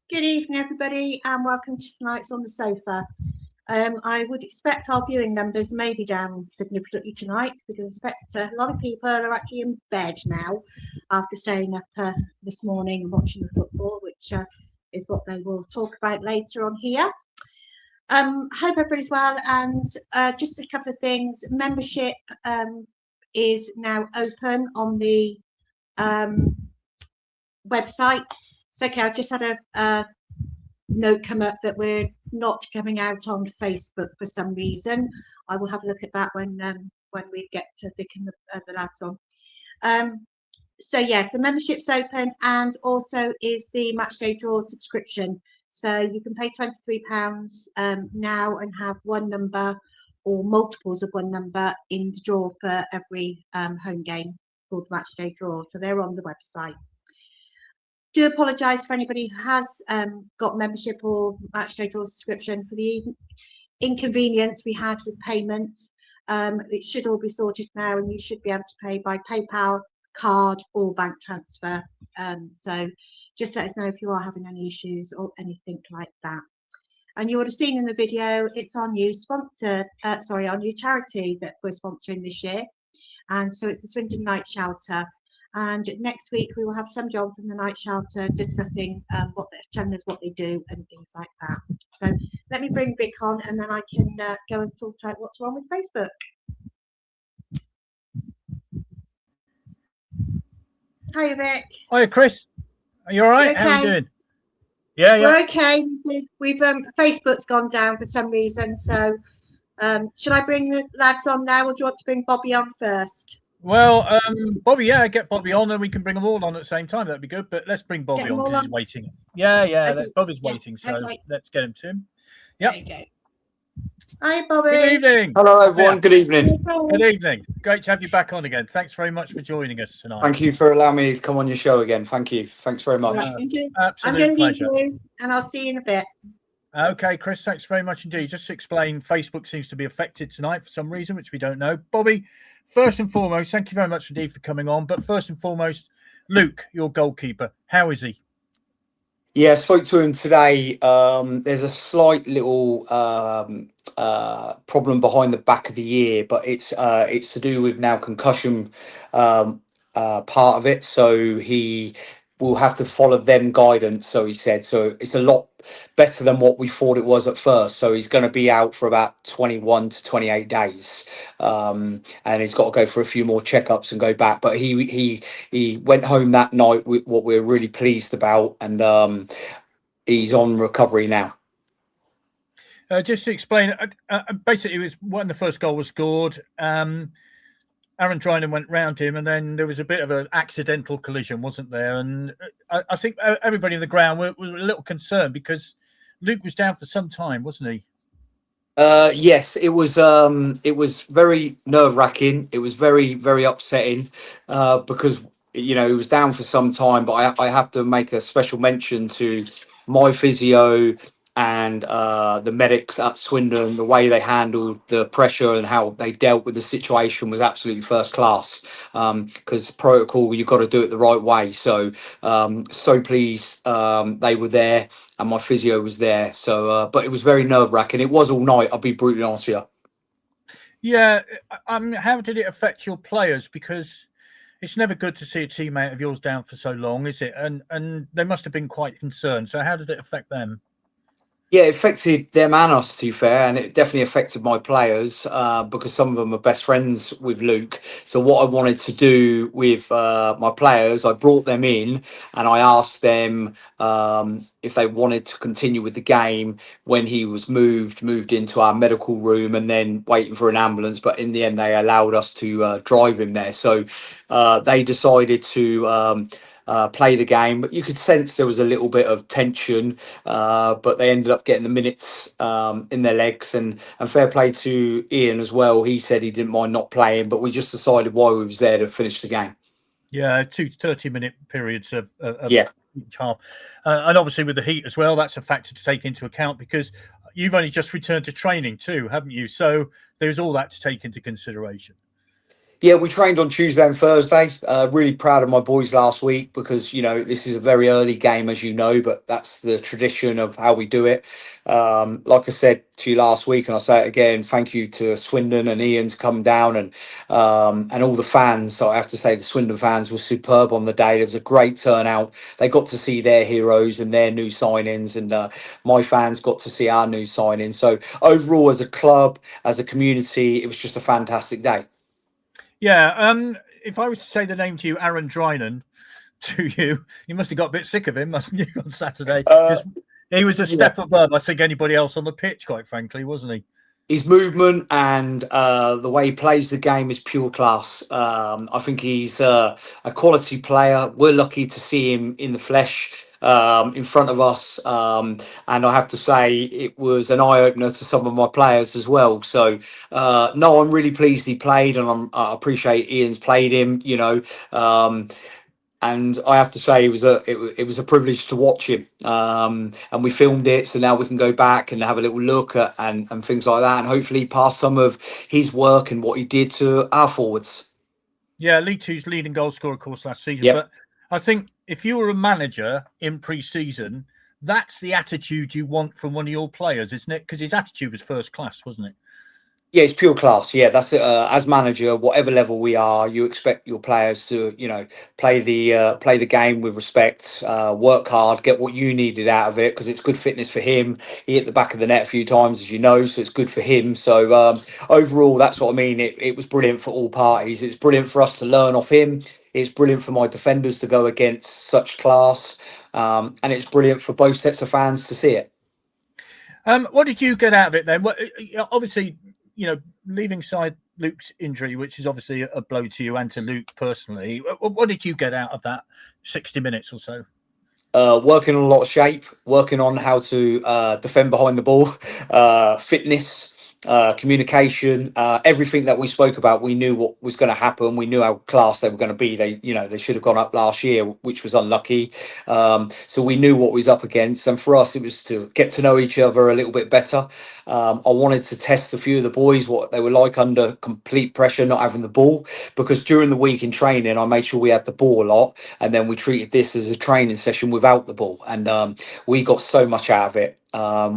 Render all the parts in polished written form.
Good evening, everybody, and welcome to tonight's On the Sofa. I would expect our viewing numbers may be down significantly tonight because I expect a lot of people are actually in bed now after staying up this morning and watching the football, which is what they will talk about later on here. Hope everybody's well, and just a couple of things. Membership is now open on the website. So, okay, I've just had a note come up that we're not coming out on Facebook for some reason. I will have a look at that when we get to Vic and the lads on. So yes, the membership's open, and also is the Matchday Draw subscription. So you can pay £23 now and have one number or multiples of one number in the draw for every home game called the Matchday Draw. So they're on the website. Do apologise for anybody who has got membership or Matchday Draw subscription for the inconvenience we had with payment. It should all be sorted now, and you should be able to pay by PayPal, card, or bank transfer. So just let us know if you are having any issues or anything like that. And you would have seen in the video, it's our new our new charity that we're sponsoring this year. And so it's the Swindon Night Shelter. And next week we will have somebody on from the Night Shelter discussing telling us what they do and things like that. So let me bring Vic on, and then I can go and sort out what's wrong with Facebook. Hi, Vic. Hiya, Chris. Are you all right? Okay? How are you doing? Yeah. We're okay. We've Facebook's gone down for some reason. So should I bring the lads on now, or do you want to bring Bobby on first? Well, Bobby, get Bobby on, and we can bring them all on at the same time. That'd be good. But let's bring Bobby on because he's waiting. Yeah. Okay. Bobby's waiting, so let's get him to him. Yep. There you go. Hi, Bobby. Good evening. Hello, everyone. Yeah. Good evening. Good evening. Great to have you back on again. Thanks very much for joining us tonight. Thank you for allowing me to come on your show again. Thank you. Thanks very much. Absolute pleasure. You, and I'll see you in a bit. Okay, Chris, thanks very much indeed. Just to explain, Facebook seems to be affected tonight for some reason, which we don't know. Bobby, first and foremost, thank you very much indeed for coming on. But first and foremost, Luke, your goalkeeper, how is he? Yeah, I spoke to him today. There's a slight little problem behind the back of the ear, but it's to do with now concussion part of it. So he will have to follow them guidance. So he said, so it's a lot better than what we thought it was at first. So he's going to be out for about 21 to 28 days. And he's got to go for a few more checkups and go back. But he went home that night with what we're really pleased about. And he's on recovery now. Just to explain, basically, it was when the first goal was scored. Aaron Dryden went round him, and then there was a bit of an accidental collision, wasn't there? And I think everybody in the ground was a little concerned because Luke was down for some time, wasn't he? Yes, it was very nerve-wracking. It was very, very upsetting because, he was down for some time. But I have to make a special mention to my physio and the medics at Swindon. The way they handled the pressure and how they dealt with the situation was absolutely first class, because protocol, you've got to do it the right way. So pleased they were there and my physio was there. So but it was very nerve-wracking. It was all night, I'll be brutally honest with you. Yeah, how did it affect your players? Because it's never good to see a teammate of yours down for so long, is it? And they must have been quite concerned. So how did it affect them? Yeah, it affected them and us, to be fair, and it definitely affected my players because some of them are best friends with Luke. So what I wanted to do with my players, I brought them in and I asked them if they wanted to continue with the game when he was moved into our medical room and then waiting for an ambulance. But in the end, they allowed us to drive him there. So they decided to play the game, but you could sense there was a little bit of tension, but they ended up getting the minutes in their legs, and fair play to Ian as well. He said he didn't mind not playing, but we just decided while we was there to finish the game. Yeah, 2 30-minute periods of each half, and obviously with the heat as well, that's a factor to take into account because you've only just returned to training too, haven't you? So there's all that to take into consideration. Yeah, we trained on Tuesday and Thursday. Really proud of my boys last week because, this is a very early game, as you know, but that's the tradition of how we do it. Like I said to you last week, and I'll say it again, thank you to Swindon and Ian to come down and all the fans. So I have to say the Swindon fans were superb on the day. There was a great turnout. They got to see their heroes and their new signings, and my fans got to see our new signings. So overall, as a club, as a community, it was just a fantastic day. Yeah. If I was to say the name to you, Aaron Drinan, to you, you must have got a bit sick of him, mustn't you, on Saturday? He was a step above, I think, anybody else on the pitch, quite frankly, wasn't he? His movement and the way he plays the game is pure class. I think he's a quality player. We're lucky to see him in the flesh in front of us. And I have to say, it was an eye opener to some of my players as well. So, no, I'm really pleased he played, and I appreciate Ian's played him, and I have to say it was a privilege to watch him. And we filmed it, so now we can go back and have a little look at and things like that, and hopefully pass some of his work and what he did to our forwards. Yeah, League Two's leading goal scorer, of course, last season. Yep. But I think if you were a manager in pre-season, that's the attitude you want from one of your players, isn't it? Because his attitude was first class, wasn't it? Yeah, it's pure class. Yeah, that's it. As manager, whatever level we are, you expect your players to, play the game with respect, work hard, get what you needed out of it, because it's good fitness for him. He hit the back of the net a few times, as you know, so it's good for him. So overall, that's what I mean. It was brilliant for all parties. It's brilliant for us to learn off him. It's brilliant for my defenders to go against such class, and it's brilliant for both sets of fans to see it. What did you get out of it then? Obviously, leaving aside Luke's injury, which is obviously a blow to you and to Luke personally, what did you get out of that 60 minutes or so? Working on a lot of shape, working on how to defend behind the ball, fitness, communication, everything that we spoke about. We knew what was going to happen. We knew how class they were going to be. They should have gone up last year, which was unlucky. So we knew what we was up against, and for us, it was to get to know each other a little bit better. I wanted to test a few of the boys, what they were like under complete pressure, not having the ball, because during the week in training, I made sure we had the ball a lot, and then we treated this as a training session without the ball, and we got so much out of it.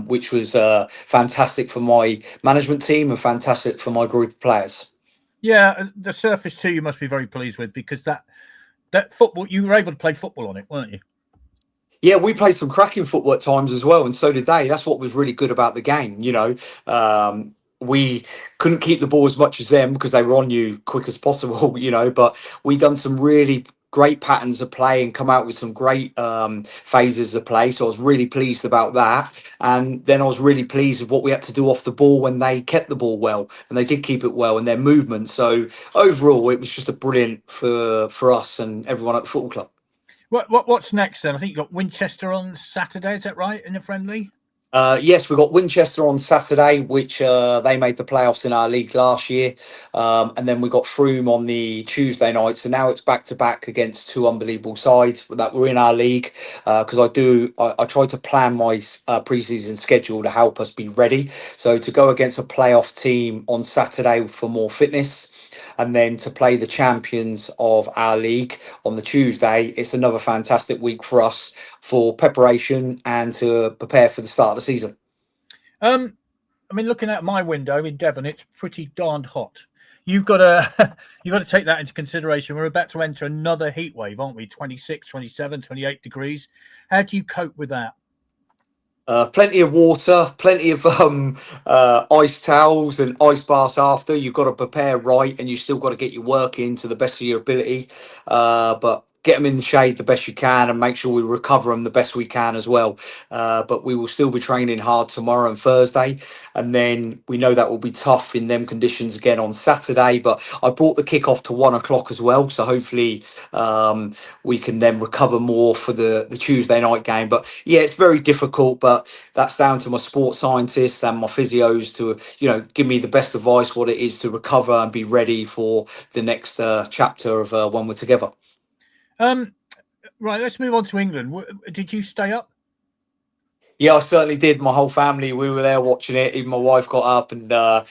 Which was fantastic for my management team and fantastic for my group of players. Yeah, the surface too, you must be very pleased with, because that football, you were able to play football on it, weren't you? Yeah, we played some cracking football at times as well, and so did they. That's what was really good about the game, we couldn't keep the ball as much as them because they were on you quick as possible, but we done some really great patterns of play and come out with some great phases of play. So I was really pleased about that. And then I was really pleased with what we had to do off the ball when they kept the ball well, and they did keep it well, and their movement. So overall, it was just a brilliant for us and everyone at the football club. What's next then? I think you got Winchester on Saturday, is that right, in the friendly? Yes, we've got Winchester on Saturday, which they made the playoffs in our league last year. And then we got Frome on the Tuesday night. So now it's back to back against two unbelievable sides that were in our league. Because I try to plan my pre-season schedule to help us be ready. So to go against a playoff team on Saturday for more fitness, and then to play the champions of our league on the Tuesday, it's another fantastic week for us for preparation and to prepare for the start of the season. Looking out my window in Devon, it's pretty darned hot. You've got to take that into consideration. We're about to enter another heat wave, aren't we? 26, 27, 28 degrees. How do you cope with that? Plenty of water, plenty of ice towels and ice baths after. You've got to prepare right, and you still got to get your work in to the best of your ability. But get them in the shade the best you can and make sure we recover them the best we can as well. But we will still be training hard tomorrow and Thursday. And then we know that will be tough in them conditions again on Saturday. But I brought the kickoff to 1 o'clock as well. So hopefully we can then recover more for the Tuesday night game. But yeah, it's very difficult, but that's down to my sports scientists and my physios to, give me the best advice what it is to recover and be ready for the next chapter of when we're together. Right, let's move on to England. Did you stay up? Yeah, I certainly did. My whole family, we were there watching it. Even my wife got up, and I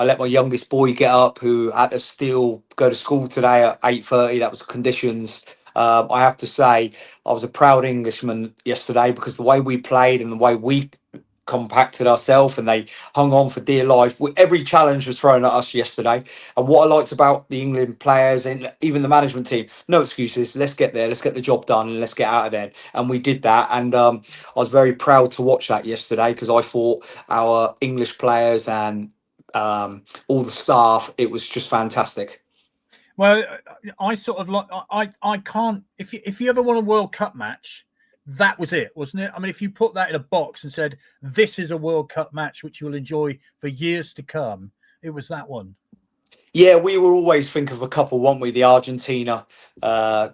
let my youngest boy get up, who had to still go to school today at 8:30. That was conditions. I have to say, I was a proud Englishman yesterday because the way we played and the way we compacted ourselves and they hung on for dear life. Every challenge was thrown at us yesterday. And what I liked about the England players and even the management team, no excuses. Let's get there. Let's get the job done and let's get out of there. And we did that. And I was very proud to watch that yesterday because I thought our English players and all the staff, it was just fantastic. Well, I sort of like I can't if you ever won a World Cup match, that was it, wasn't it? I mean, if you put that in a box and said this is a World Cup match which you'll enjoy for years to come, it was that one. Yeah, we will always think of a couple, won't we? The Argentina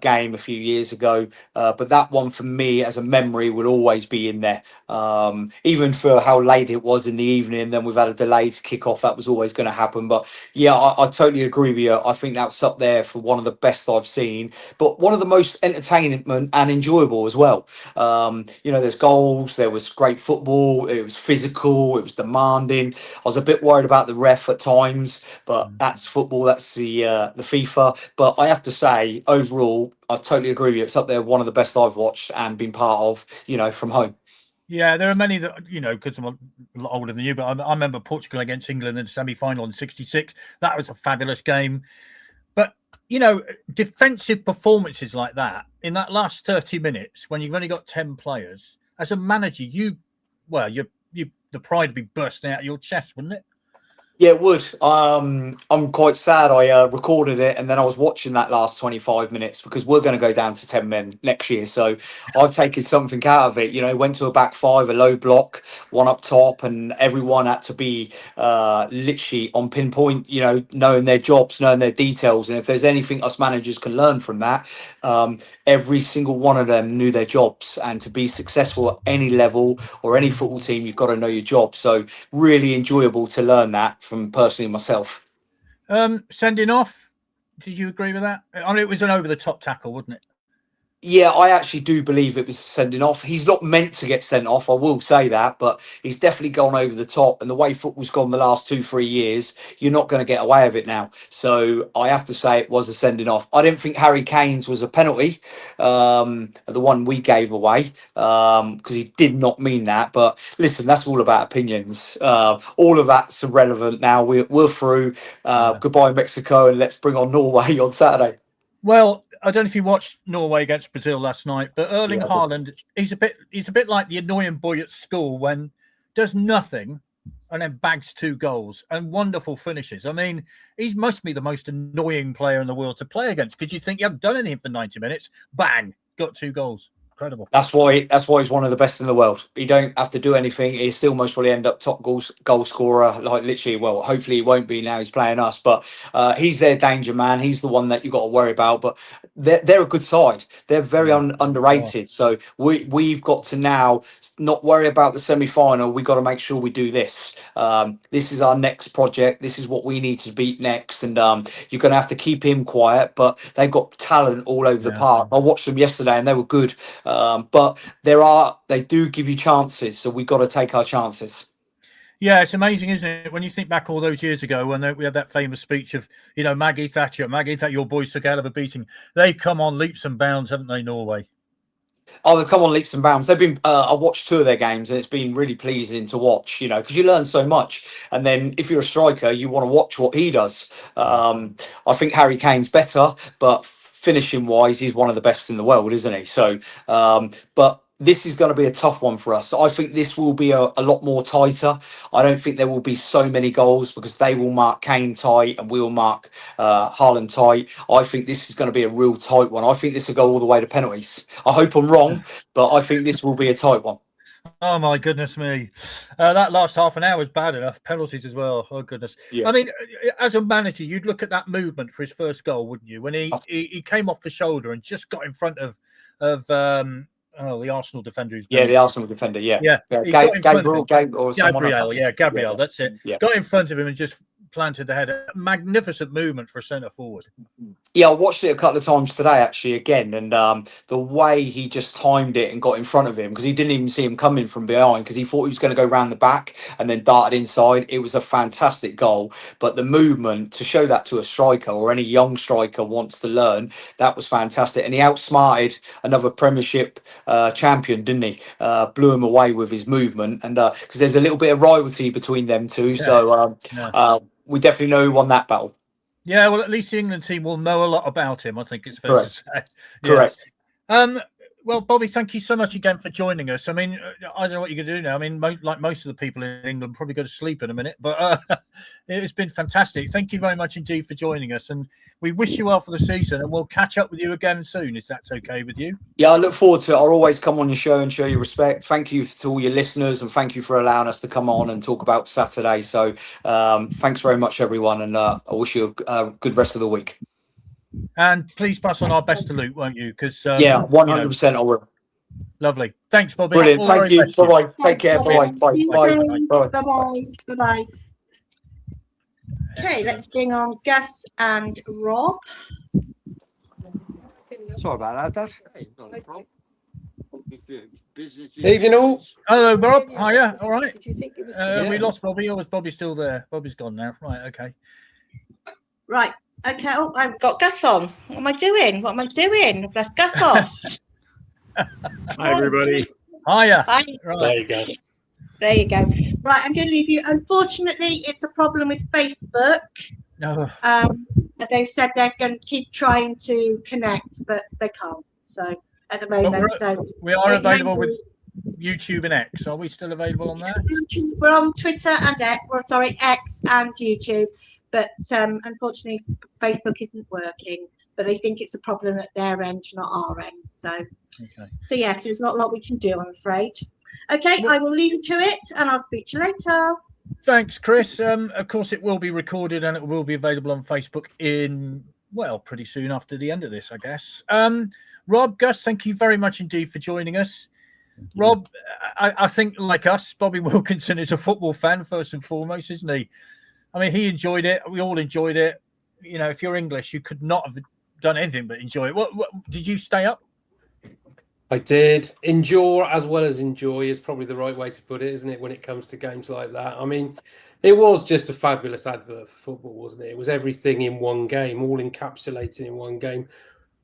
game a few years ago. But that one for me as a memory will always be in there. Even for how late it was in the evening, then we've had a delay to kick off. That was always going to happen. But yeah, I totally agree with you. I think that's up there for one of the best I've seen, but one of the most entertaining and enjoyable as well. There's goals, there was great football, it was physical, it was demanding. I was a bit worried about the ref at times, but that's football, that's the FIFA. But I have to say, overall, I totally agree with you. It's up there, one of the best I've watched and been part of, from home. Yeah, there are many that, because I'm a lot older than you, but I remember Portugal against England in the semi-final in '66. That was a fabulous game. But, defensive performances like that in that last 30 minutes, when you've only got 10 players, as a manager, the pride would be bursting out of your chest, wouldn't it? Yeah, it would. I'm quite sad. I recorded it and then I was watching that last 25 minutes because we're going to go down to 10 men next year. So I've taken something out of it. Went to a back five, a low block, one up top, and everyone had to be literally on pinpoint, knowing their jobs, knowing their details. And if there's anything us managers can learn from that, every single one of them knew their jobs. And to be successful at any level or any football team, you've got to know your job. So really enjoyable to learn that from personally myself. Sending off, did you agree with that? I mean, it was an over-the-top tackle, wasn't it? Yeah, I actually do believe it was sending off. He's not meant to get sent off, I will say that, but he's definitely gone over the top. And the way football's gone the last 2-3 years, you're not going to get away with it now. So I have to say it was a sending off. I didn't think Harry Kane's was a penalty, the one we gave away, because he did not mean that. But listen, that's all about opinions. All of that's irrelevant now. We're through. Goodbye, Mexico, and let's bring on Norway on Saturday. Well, I don't know if you watched Norway against Brazil last night, but Erling Haaland, he's a bit like the annoying boy at school when does nothing and then bags 2 goals and wonderful finishes. I mean, he must be the most annoying player in the world to play against because you think you haven't done anything for 90 minutes. Bang, got 2 goals. Incredible. That's why he's one of the best in the world. He don't have to do anything. He still most probably end up top goal scorer. Like literally, well, hopefully he won't be now. He's playing us, but he's their danger man. He's the one that you got to worry about. But they're a good side. They're very underrated. So we've got to now not worry about the semi-final. We got to make sure we do this. This is our next project. This is what we need to beat next. And you're going to have to keep him quiet. But they've got talent all over the park. I watched them yesterday, and they were good. But they do give you chances, so we've got to take our chances. Yeah, it's amazing, isn't it? When you think back all those years ago when we had that famous speech of, Maggie Thatcher, your boys took out of a beating. They've come on leaps and bounds, haven't they, Norway? Oh, they've come on leaps and bounds. They've been. I watched 2 of their games, and it's been really pleasing to watch. Because you learn so much. And then if you're a striker, you want to watch what he does. I think Harry Kane's better, but finishing wise, he's one of the best in the world, isn't he? So, but this is going to be a tough one for us. I think this will be a lot more tighter. I don't think there will be so many goals because they will mark Kane tight and we will mark Haaland tight. I think this is going to be a real tight one. I think this will go all the way to penalties. I hope I'm wrong, but I think this will be a tight one. Oh my goodness me. That last half an hour was bad enough. Penalties as well. Oh goodness. Yeah. I mean, as a manager, you'd look at that movement for his first goal, wouldn't you? When he came off the shoulder and just got in front of the Arsenal defender. The Arsenal defender. Yeah. Gabriel, Gabriel, that's it. Yeah. Got in front of him and just planted the header. Magnificent movement for a centre forward. Yeah, I watched it a couple of times today, actually, again, and the way he just timed it and got in front of him, because he didn't even see him coming from behind, because he thought he was going to go round the back and then darted inside. It was a fantastic goal, but the movement to show that to a striker or any young striker wants to learn, that was fantastic. And he outsmarted another Premiership champion, didn't he? Blew him away with his movement, and because there's a little bit of rivalry between them two, so we definitely know who won that battle. Yeah, well, at least the England team will know a lot about him, I think it's fair to say. Correct. Well, Bobby, thank you so much again for joining us. I mean, I don't know what you're going to do now. I mean, like most of the people in England, probably go to sleep in a minute, but it's been fantastic. Thank you very much indeed for joining us. And we wish you well for the season, and we'll catch up with you again soon, if that's okay with you. Yeah, I look forward to it. I'll always come on your show and show you respect. Thank you to all your listeners, and thank you for allowing us to come on and talk about Saturday. So thanks very much, everyone, and I wish you a good rest of the week. And please pass on our best to Luke, won't you? Because 100% I will. Lovely. Thanks, Bobby. Brilliant. Thank you. Bye-bye. Take care. Bye-bye. Bye. Bye-bye. Bye-bye. Okay, let's bring on Gus and Rob. Sorry about that, Dad. Evening all. Hello, Rob. Hiya. All right. We lost Bobby. Or was Bobby still there? Bobby's gone now. Right. Okay. Right. Okay. Oh, I've got Gus on. What am I doing? I've left Gus off. Hi, everybody. Hiya. Hi. Right. There you go. There you go. Right. I'm going to leave you. Unfortunately, it's a problem with Facebook. No. They've said they're going to keep trying to connect, but they can't. So at the moment, we are available with YouTube and X. Are we still available on that? We're on Twitter and X and YouTube. But unfortunately, Facebook isn't working. But they think it's a problem at their end, not our end. So yes, there's not a lot we can do, I'm afraid. Okay, I will leave you to it, and I'll speak to you later. Thanks, Chris. Of course, it will be recorded and it will be available on Facebook pretty soon after the end of this, I guess. Rob, Gus, thank you very much indeed for joining us. Rob, I think, like us, Bobby Wilkinson is a football fan first and foremost, isn't he? I mean, he enjoyed it. We all enjoyed it. You know, if you're English, you could not have done anything but enjoy it. What did you stay up? I did. Endure as well as enjoy is probably the right way to put it, isn't it, when it comes to games like that? I mean, it was just a fabulous advert for football, wasn't it? It was everything in one game, all encapsulated in one game.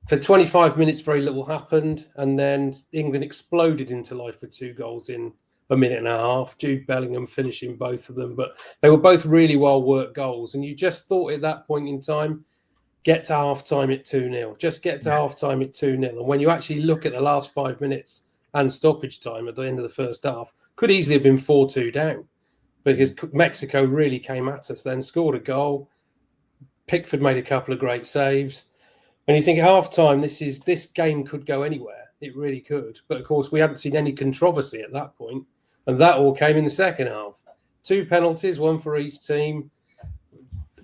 For 25 minutes, very little happened, and then England exploded into life with 2 goals in a minute and a half. Jude Bellingham finishing both of them, but they were both really well-worked goals, and you just thought at that point in time, get to half-time at 2-0. Just get to half-time at 2-0. And when you actually look at the last 5 minutes and stoppage time at the end of the first half, could easily have been 4-2 down, because Mexico really came at us then, scored a goal. Pickford made a couple of great saves. And you think at half-time, this game could go anywhere. It really could. But, of course, we hadn't seen any controversy at that point. And that all came in the second half. 2 penalties, 1 for each team.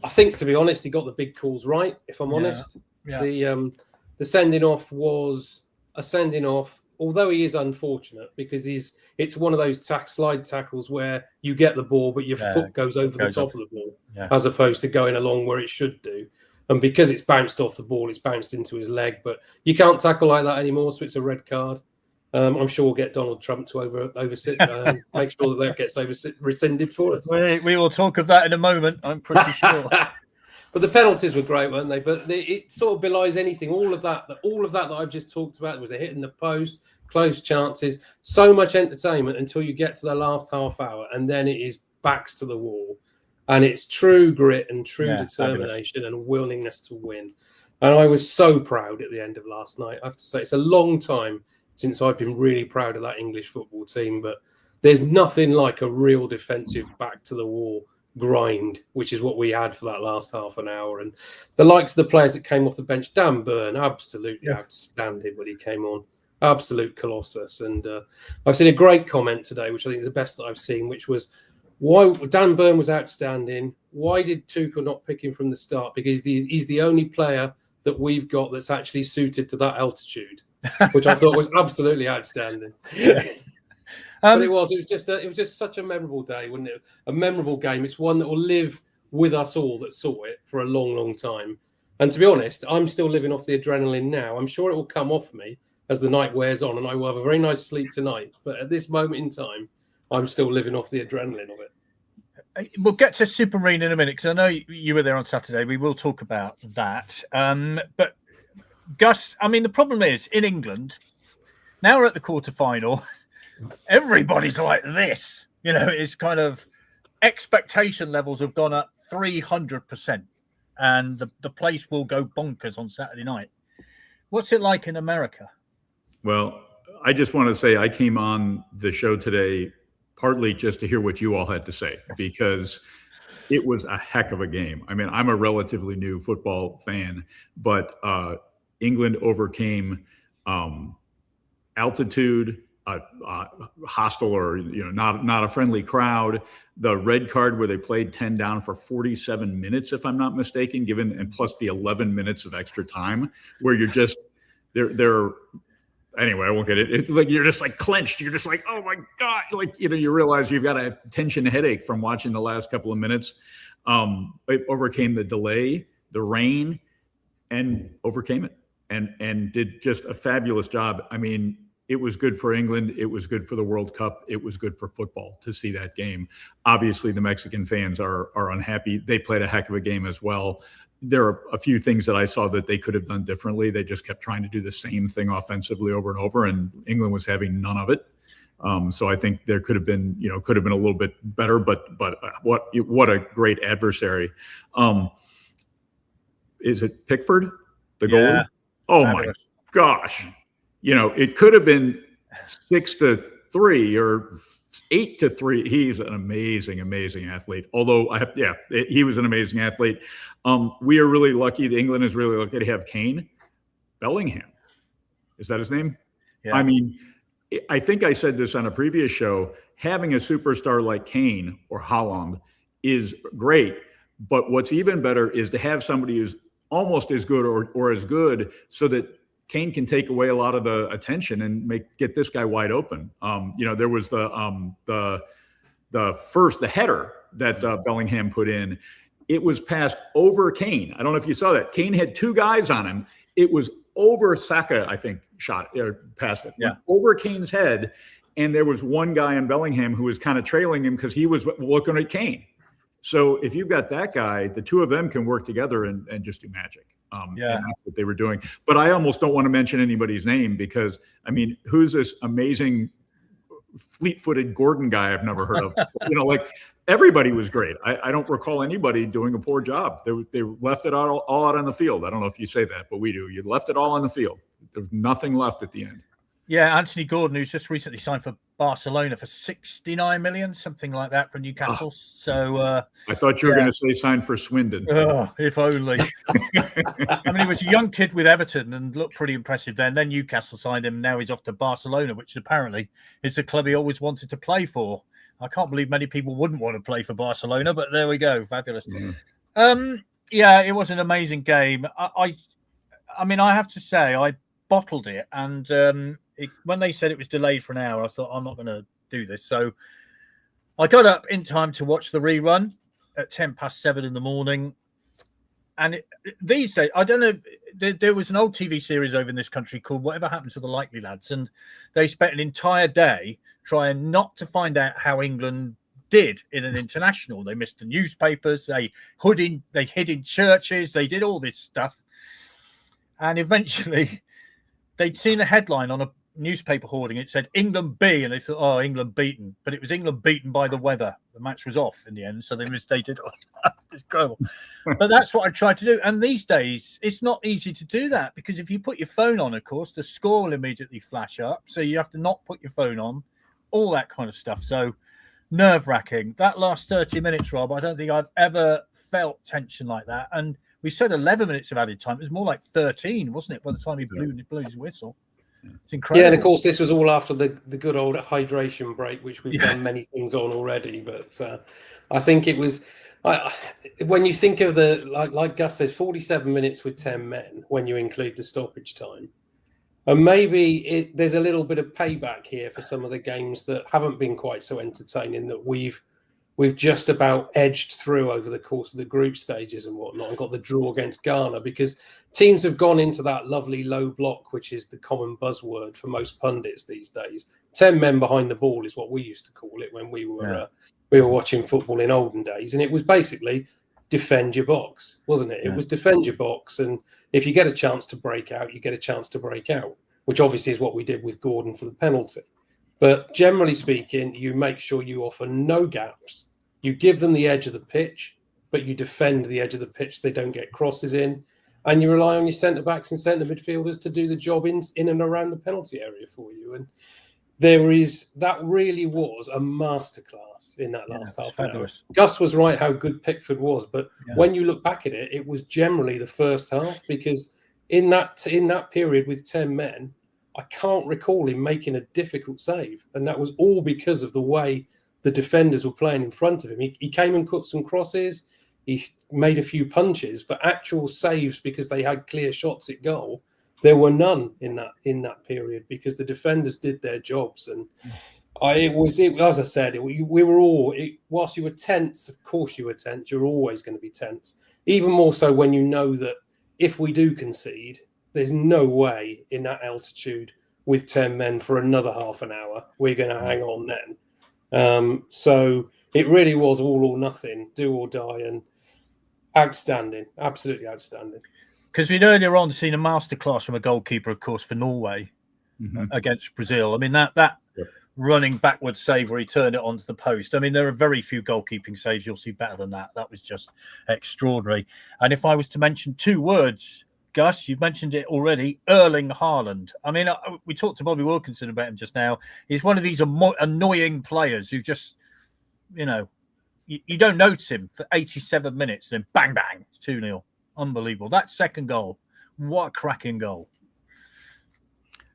I think, to be honest, he got the big calls right, if I'm honest. Yeah. The sending off was a sending off, although he is unfortunate, because it's one of those slide tackles where you get the ball, but your foot goes over the top of the ball, as opposed to going along where it should do. And because it's bounced off the ball, it's bounced into his leg. But you can't tackle like that anymore, so it's a red card. I'm sure we'll get Donald Trump to make sure that gets rescinded for us. We will talk of that in a moment, I'm pretty sure. But the penalties were great, weren't they? But it sort of belies anything. All of that I've just talked about. There was a hit in the post, close chances, so much entertainment until you get to the last half hour, and then it is backs to the wall. And it's true grit and true determination and willingness to win. And I was so proud at the end of last night. I have to say, it's a long time since I've been really proud of that English football team, but there's nothing like a real defensive back to the wall grind, which is what we had for that last half an hour. And the likes of the players that came off the bench, Dan Burn, absolutely outstanding when he came on, absolute colossus. And I've seen a great comment today, which I think is the best that I've seen, which was, why Dan Burn was outstanding. Why did Tuchel not pick him from the start? Because he's the only player that we've got that's actually suited to that altitude, which I thought was absolutely outstanding. But it was just such a memorable day, wasn't it? A memorable game. It's one that will live with us all that saw it for a long, long time. And to be honest, I'm still living off the adrenaline now. I'm sure it will come off me as the night wears on, and I will have a very nice sleep tonight. But at this moment in time, I'm still living off the adrenaline of it. We'll get to Supermarine in a minute because I know you were there on Saturday. We will talk about that. But Gus, I mean, the problem is in England, now we're at the quarterfinal, everybody's like this. You know, it's kind of expectation levels have gone up 300%, and the place will go bonkers on Saturday night. What's it like in America? Well, I just want to say I came on the show today partly just to hear what you all had to say, because it was a heck of a game. I mean, I'm a relatively new football fan, but England overcame altitude, hostile or not a friendly crowd, the red card where they played 10 down for 47 minutes, if I'm not mistaken, and plus the 11 minutes of extra time where you're just they're anyway, I won't get it. It's like you're just like clenched. You're just like, oh my God. Like, you realize you've got a tension headache from watching the last couple of minutes. It overcame the delay, the rain, and overcame it and did just a fabulous job. I mean, it was good for England. It was good for the World Cup. It was good for football to see that game. Obviously, the Mexican fans are unhappy. They played a heck of a game as well. There are a few things that I saw that they could have done differently. They just kept trying to do the same thing offensively over and over, and England was having none of it. So I think there could have been a little bit better, but what a great adversary. Is it Pickford, the goal? Oh my gosh. It could have been 6-3 or 8-3. He's an amazing, amazing athlete. Although he was an amazing athlete. We are really lucky. England is really lucky to have Kane Bellingham. Is that his name? Yeah. I mean, I think I said this on a previous show. Having a superstar like Kane or Haaland is great. But what's even better is to have somebody who's almost as good or as good so that Kane can take away a lot of the attention and get this guy wide open. There was the header that Bellingham put in. It was passed over Kane. I don't know if you saw that. Kane had two guys on him. It was over Saka, I think, passed it. Yeah. Over Kane's head, and there was one guy on Bellingham who was kind of trailing him because he was looking at Kane. So if you've got that guy, the two of them can work together and just do magic. And that's what they were doing. But I almost don't want to mention anybody's name because, I mean, who's this amazing fleet-footed Gordon guy I've never heard of? Everybody was great. I don't recall anybody doing a poor job. They left it all out on the field. I don't know if you say that, but we do. You left it all on the field. There's nothing left at the end. Yeah, Anthony Gordon, who's just recently signed for Barcelona for 69 million, something like that, for Newcastle. So I thought you were going to say signed for Swindon. Oh, if only. I mean, he was a young kid with Everton and looked pretty impressive then. Then Newcastle signed him. Now he's off to Barcelona, which apparently is the club he always wanted to play for. I can't believe many people wouldn't want to play for Barcelona, but there we go. Fabulous. Yeah. It was an amazing game. I mean, I have to say, I bottled it. And when they said it was delayed for an hour, I thought, I'm not going to do this. So I got up in time to watch the rerun at 7:10 in the morning. And these days, I don't know, there was an old TV series over in this country called Whatever Happened to the Likely Lads. And they spent an entire day trying not to find out how England did in an international. They missed the newspapers, they hid in churches, they did all this stuff. And eventually they'd seen a headline on a newspaper hoarding. It said England B, and they thought, oh, England beaten. But it was England beaten by the weather. The match was off in the end, so they misstated. It's incredible. But that's what I tried to do. And these days, it's not easy to do that because if you put your phone on, of course, the score will immediately flash up. So you have to not put your phone on, all that kind of stuff. So nerve-wracking. That last 30 minutes, Rob, I don't think I've ever felt tension like that. And we said 11 minutes of added time. It was more like 13, wasn't it, by the time he blew his whistle? It's incredible. Yeah, and of course, this was all after the good old hydration break, which we've done many things on already. But I think it was, when you think of like Gus says, 47 minutes with 10 men, when you include the stoppage time. And maybe there's a little bit of payback here for some of the games that haven't been quite so entertaining that we've we've just about edged through over the course of the group stages and whatnot and got the draw against Ghana, because teams have gone into that lovely low block, which is the common buzzword for most pundits these days. 10 men behind the ball is what we used to call it when we were watching football in olden days. And it was basically defend your box, wasn't it? It was defend your box. And if you get a chance to break out, you get a chance to break out, which obviously is what we did with Gordon for the penalty. But generally speaking, you make sure you offer no gaps. You give them the edge of the pitch, but you defend the edge of the pitch so they don't get crosses in. And you rely on your centre-backs and centre midfielders to do the job in and around the penalty area for you. And that really was a masterclass in that last half an hour. Gus was right how good Pickford was, but when you look back at it, it was generally the first half, because in that period with 10 men, I can't recall him making a difficult save. And that was all because of the way the defenders were playing in front of him. He came and cut some crosses. He made a few punches, but actual saves, because they had clear shots at goal, there were none in that period, because the defenders did their jobs. And as I said, we were all, whilst you were tense, of course you were tense, you're always going to be tense. Even more so when you know that if we do concede, there's no way in that altitude with 10 men for another half an hour we're going to hang on then. So it really was all or nothing, do or die, and outstanding, absolutely outstanding. Because we'd earlier on seen a masterclass from a goalkeeper, of course, for Norway against Brazil. I mean, that running backwards save where he turned it onto the post. I mean, there are very few goalkeeping saves you'll see better than that. That was just extraordinary. And if I was to mention two words, Gus, you've mentioned it already, Erling Haaland. I mean, we talked to Bobby Wilkinson about him just now. He's one of these annoying players who just, you don't notice him for 87 minutes, then bang, bang, 2-0. Unbelievable. That second goal, what a cracking goal.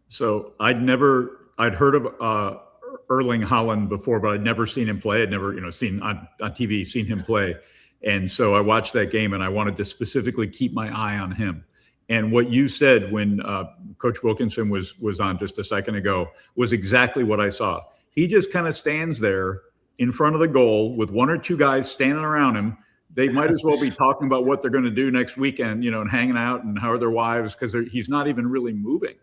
So I'd heard of Erling Haaland before, but I'd never seen him play. I'd never, seen on TV, seen him play. And so I watched that game and I wanted to specifically keep my eye on him. And what you said when Coach Wilkinson was on just a second ago was exactly what I saw. He just kind of stands there in front of the goal with one or two guys standing around him. They might as well be talking about what they're going to do next weekend, and hanging out and how are their wives, because he's not even really moving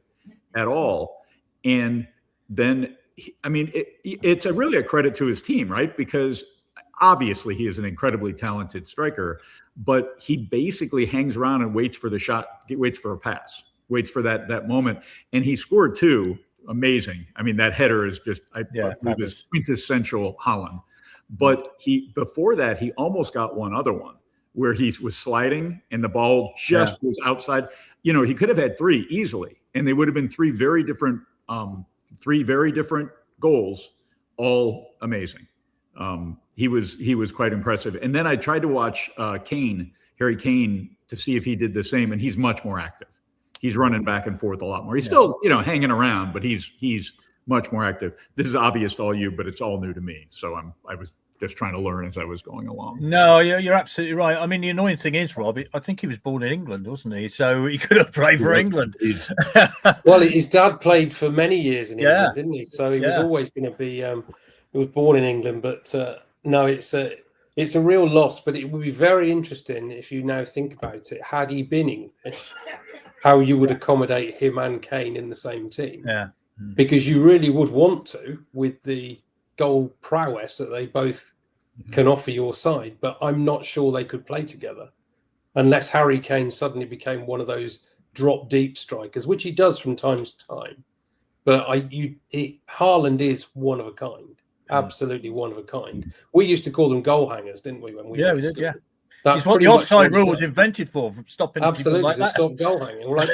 at all. And then, it's really a credit to his team, right? Because obviously he is an incredibly talented striker, but he basically hangs around and waits for the shot, waits for a pass, waits for that moment. And he scored two. Amazing. I mean, that header is just, I believe, is quintessential Haaland. But before that, he almost got one other one where he was sliding and the ball just was outside. He could have had three easily, and they would have been three very different goals, all amazing. He was quite impressive. And then I tried to watch Harry Kane, to see if he did the same, and he's much more active. He's running back and forth a lot more. He's still, hanging around, but he's much more active. This is obvious to all you, but it's all new to me. So I was just trying to learn as I was going along. No, you're absolutely right. I mean, the annoying thing is, Rob, I think he was born in England, wasn't he? So he could have played for England. Well, his dad played for many years in England, didn't he? So he was always going to be. He was born in England, but no, it's a real loss. But it would be very interesting if you now think about it. Had he been English, how you would accommodate him and Kane in the same team? Yeah. Because you really would want to, with the goal prowess that they both can offer your side. But I'm not sure they could play together unless Harry Kane suddenly became one of those drop deep strikers, which he does from time to time. But Haaland is one of a kind, absolutely one of a kind. We used to call them goal hangers, didn't we? When we we did, yeah. That's what the offside rule was invented for stopping absolutely people like that. Stop goal hanging. Right?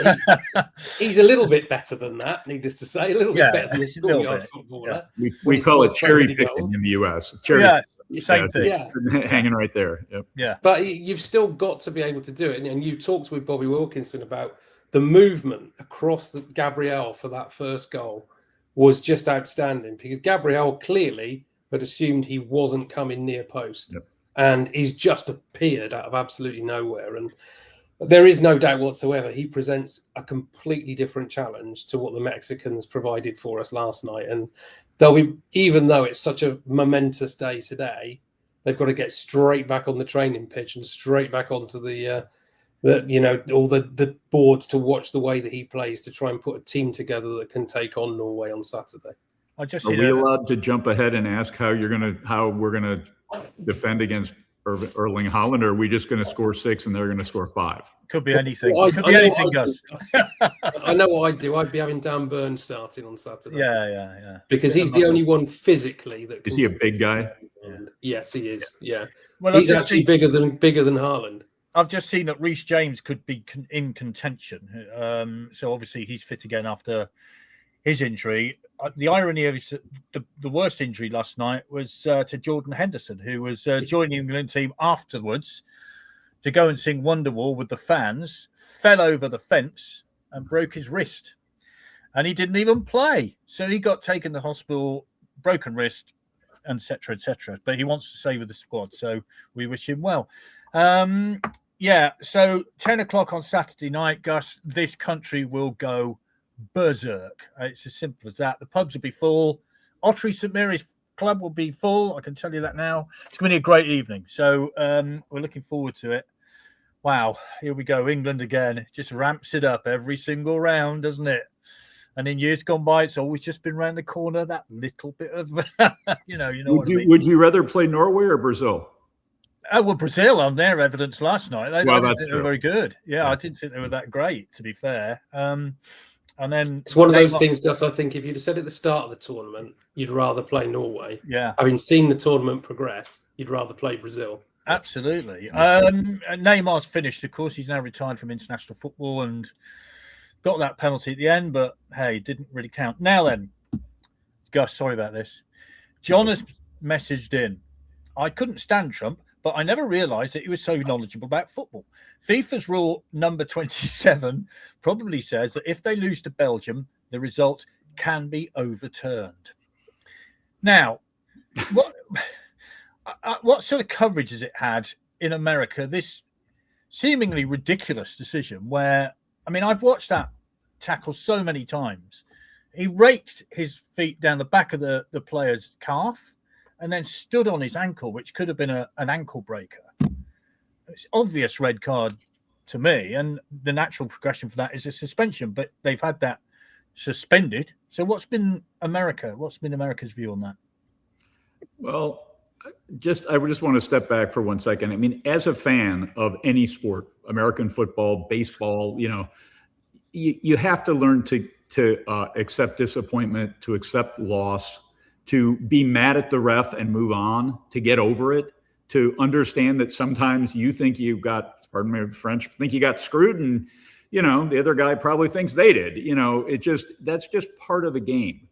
He's a little bit better than that, needless to say, a little bit better than the schoolyard footballer. Yeah. We call it cherry picking in the US. Same thing. Hanging right there. Yep. Yeah. But you've still got to be able to do it. And you've talked with Bobby Wilkinson about the movement across Gabriel for that first goal was just outstanding, because Gabriel clearly had assumed he wasn't coming near post. Yep. And he's just appeared out of absolutely nowhere. And there is no doubt whatsoever he presents a completely different challenge to what the Mexicans provided for us last night. And they'll be, even though it's such a momentous day today, They've got to get straight back on the training pitch and straight back onto the all the boards to watch the way that he plays to try and put a team together that can take on Norway on Saturday. I just Are we allowed to jump ahead and ask how we're gonna defend against Erling Haaland, or are we just going to score 6 and they're going to score 5? Could be anything. Well, Could be anything, Gus. I know what I'd do. I'd be having Dan Burns starting on Saturday. Yeah. Because he's the only one physically that. Is he a big guy? Yes, he is. Yeah. Well, He's actually bigger than Haaland. I've just seen that Reece James could be in contention. So obviously he's fit again after his injury. The irony of the worst injury last night was to Jordan Henderson, who was joining the England team afterwards to go and sing Wonderwall with the fans, fell over the fence and broke his wrist. And he didn't even play. So he got taken to the hospital, broken wrist, etc., etc. But he wants to stay with the squad, so we wish him well. So 10 o'clock on Saturday night, Gus, this country will go berserk. It's as simple as that. The pubs will be full. Ottery St Mary's Club will be full. I can tell you that now. It's going to be a great evening. So we're looking forward to it. Wow, here we go. England again. It just ramps it up every single round, doesn't it? And in years gone by, it's always just been around the corner, that little bit of, what I mean. Would you rather play Norway or Brazil? Well, Brazil, on their evidence last night, I didn't think they were very good. Yeah, I didn't think they were that great, to be fair. And then it's one of those things, Gus. I think if you'd have said at the start of the tournament, you'd rather play Norway. Yeah. Having seen the tournament progress, you'd rather play Brazil. Absolutely. Neymar's finished, of course. He's now retired from international football and got that penalty at the end, but hey, didn't really count. Now then, Gus, sorry about this. John has messaged in. I couldn't stand Trump, but I never realised that he was so knowledgeable about football. FIFA's rule number 27 probably says that if they lose to Belgium, the result can be overturned. Now, what sort of coverage has it had in America, this seemingly ridiculous decision where, I mean, I've watched that tackle so many times. He raked his feet down the back of the player's calf and then stood on his ankle, which could have been an ankle breaker. It's obvious red card to me, and the natural progression for that is a suspension, but they've had that suspended. So what's been America's view on that? Well, I just want to step back for 1 second. I mean, as a fan of any sport, American football, baseball, you have to learn to accept disappointment, to accept loss, to be mad at the ref and move on, to get over it, to understand that sometimes you think you got, pardon me, French, think you got screwed, and the other guy probably thinks they did. That's just part of the game.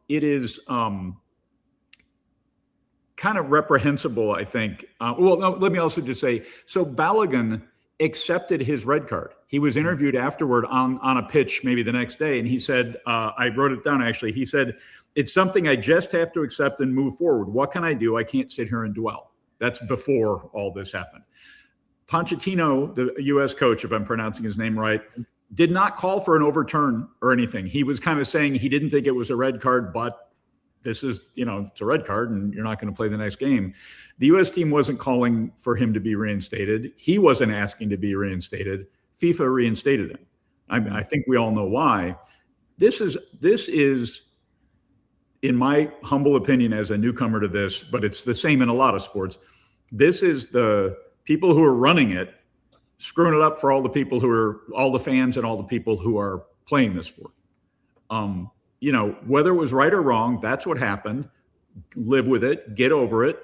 It is kind of reprehensible, I think. Let me also just say, so Balogun accepted his red card. He was interviewed afterward on a pitch, maybe the next day, and he said, I wrote it down actually. He said, "It's something I just have to accept and move forward. What can I do? I can't sit here and dwell." That's before all this happened. Pochettino, the U.S. coach, if I'm pronouncing his name right, did not call for an overturn or anything. He was kind of saying he didn't think it was a red card, but this is, it's a red card and you're not going to play the next game. The U.S. team wasn't calling for him to be reinstated. He wasn't asking to be reinstated. FIFA reinstated him. I think we all know why. This is, in my humble opinion as a newcomer to this, but it's the same in a lot of sports, this is the people who are running it screwing it up for all the fans and all the people who are playing this sport. Whether it was right or wrong, that's what happened. Live with it, get over it,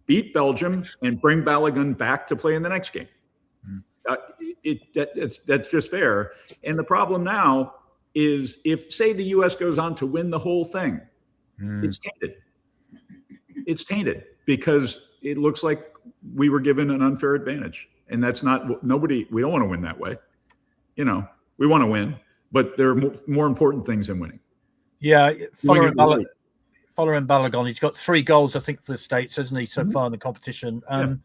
beat Belgium, and bring Balogun back to play in the next game. That's just fair. And the problem now is if, say, the U.S. goes on to win the whole thing, it's tainted. It's tainted because it looks like we were given an unfair advantage. And that's not we don't want to win that way. We want to win, but there are more important things than winning. Yeah, following Balogun, he's got 3 goals, I think, for the States, hasn't he, so far in the competition? I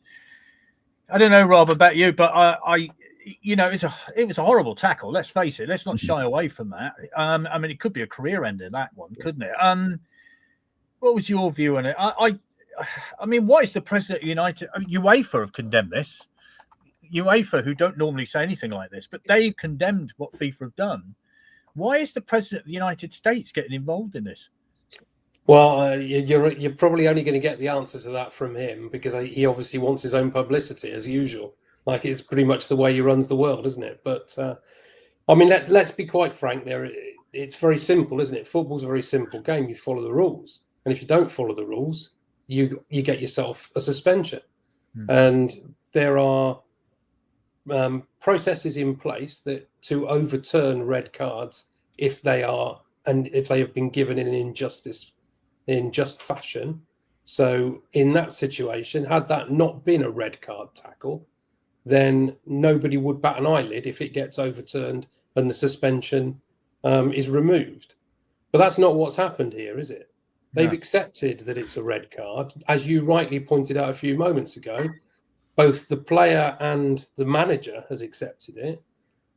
don't know, Rob, about you, but it was a horrible tackle. Let's face it. Let's not shy away from that. It could be a career ender, that one, couldn't it? What was your view on it? I mean, what is the president of United? I mean, UEFA have condemned this. UEFA, who don't normally say anything like this, but they've condemned what FIFA have done. Why is the president of the United States getting involved in this? Well, you're probably only going to get the answer to that from him, because he obviously wants his own publicity as usual. Like, it's pretty much the way he runs the world, isn't it? But I mean, let's be quite frank. There, it's very simple, isn't it? Football's a very simple game. You follow the rules, and if you don't follow the rules, you get yourself a suspension. And there are processes in place that to overturn red cards if they have been given in in just fashion. So in that situation, had that not been a red card tackle, then nobody would bat an eyelid if it gets overturned and the suspension is removed. But that's not what's happened here, is it? They've accepted that it's a red card. As you rightly pointed out a few moments ago, both the player and the manager has accepted it.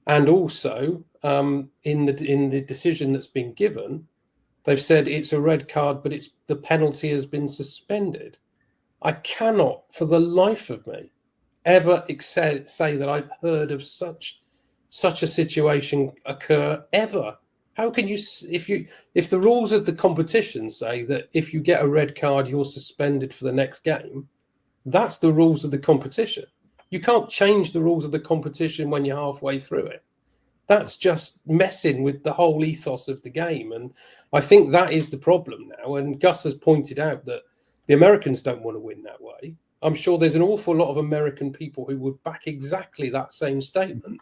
And also in the decision that's been given, they've said it's a red card, but the penalty has been suspended. I cannot, for the life of me, ever say that I've heard of such a situation occur ever. How can you, if the rules of the competition say that if you get a red card, you're suspended for the next game, that's the rules of the competition. You can't change the rules of the competition when you're halfway through it. That's just messing with the whole ethos of the game. And I think that is the problem now. And Gus has pointed out that the Americans don't want to win that way. I'm sure there's an awful lot of American people who would back exactly that same statement.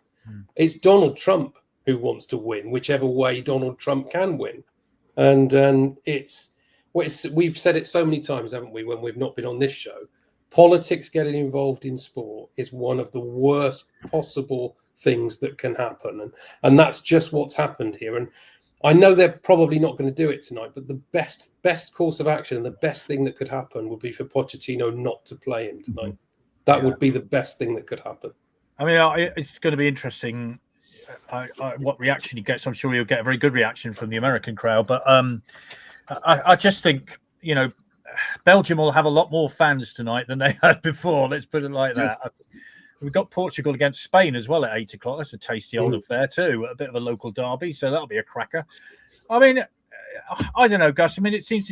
It's Donald Trump who wants to win, whichever way Donald Trump can win. And we've said it so many times, haven't we, when we've not been on this show. Politics getting involved in sport is one of the worst possible things that can happen. And that's just what's happened here. And I know they're probably not going to do it tonight, but the best course of action and the best thing that could happen would be for Pochettino not to play him tonight. That would be the best thing that could happen. I mean, it's going to be interesting what reaction he gets. I'm sure he'll get a very good reaction from the American crowd. But I just think, Belgium will have a lot more fans tonight than they had before. Let's put it like that. We've got Portugal against Spain as well at 8 o'clock. That's a tasty old affair too. A bit of a local derby, so that'll be a cracker. I mean, I don't know, Gus. I mean, it seems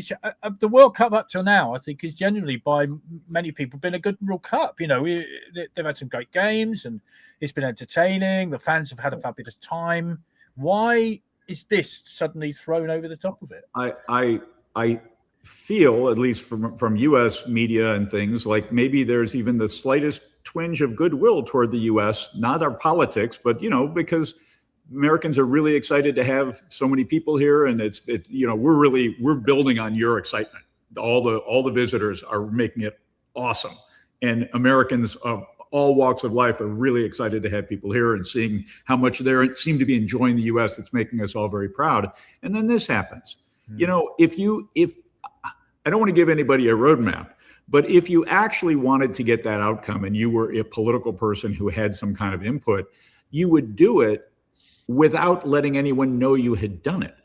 the World Cup up till now, I think, is generally by many people been a good World Cup. They've had some great games and it's been entertaining. The fans have had a fabulous time. Why is this suddenly thrown over the top of it? I feel, at least from U.S. media and things, like maybe there's even the slightest twinge of goodwill toward the U.S., not our politics, but, because Americans are really excited to have so many people here. And it's we're building on your excitement. All the visitors are making it awesome. And Americans of all walks of life are really excited to have people here and seeing how much they seem to be enjoying the U.S. It's making us all very proud. And then this happens. If I don't want to give anybody a roadmap, but if you actually wanted to get that outcome and you were a political person who had some kind of input, you would do it without letting anyone know you had done it.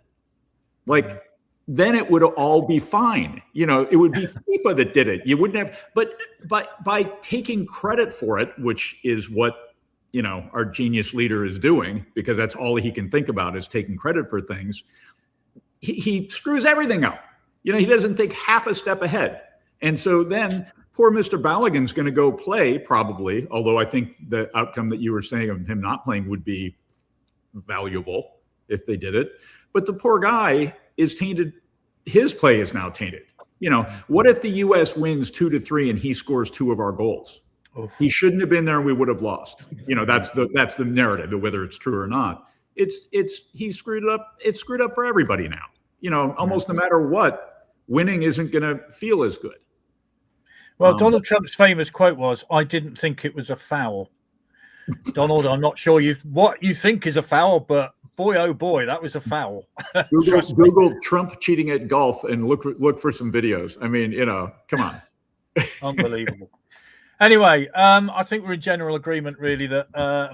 Like, then it would all be fine. It would be FIFA that did it. You wouldn't have, but by taking credit for it, which is what, our genius leader is doing, because that's all he can think about is taking credit for things. He screws everything up. He doesn't think half a step ahead. And so then poor Mr. Balogun's going to go play probably, although I think the outcome that you were saying of him not playing would be valuable if they did it. But the poor guy is tainted. His play is now tainted. What if the U.S. wins 2-3 and he scores 2 of our goals? He shouldn't have been there and we would have lost. That's the narrative, whether it's true or not. He screwed it up. It's screwed up for everybody now. Almost no matter what, winning isn't going to feel as good. Well, Donald Trump's famous quote was, "I didn't think it was a foul." Donald, I'm not sure what you think is a foul, but boy, oh boy, that was a foul. Google Trump cheating at golf and look for some videos. I mean, come on. Unbelievable. Anyway, I think we're in general agreement, really, that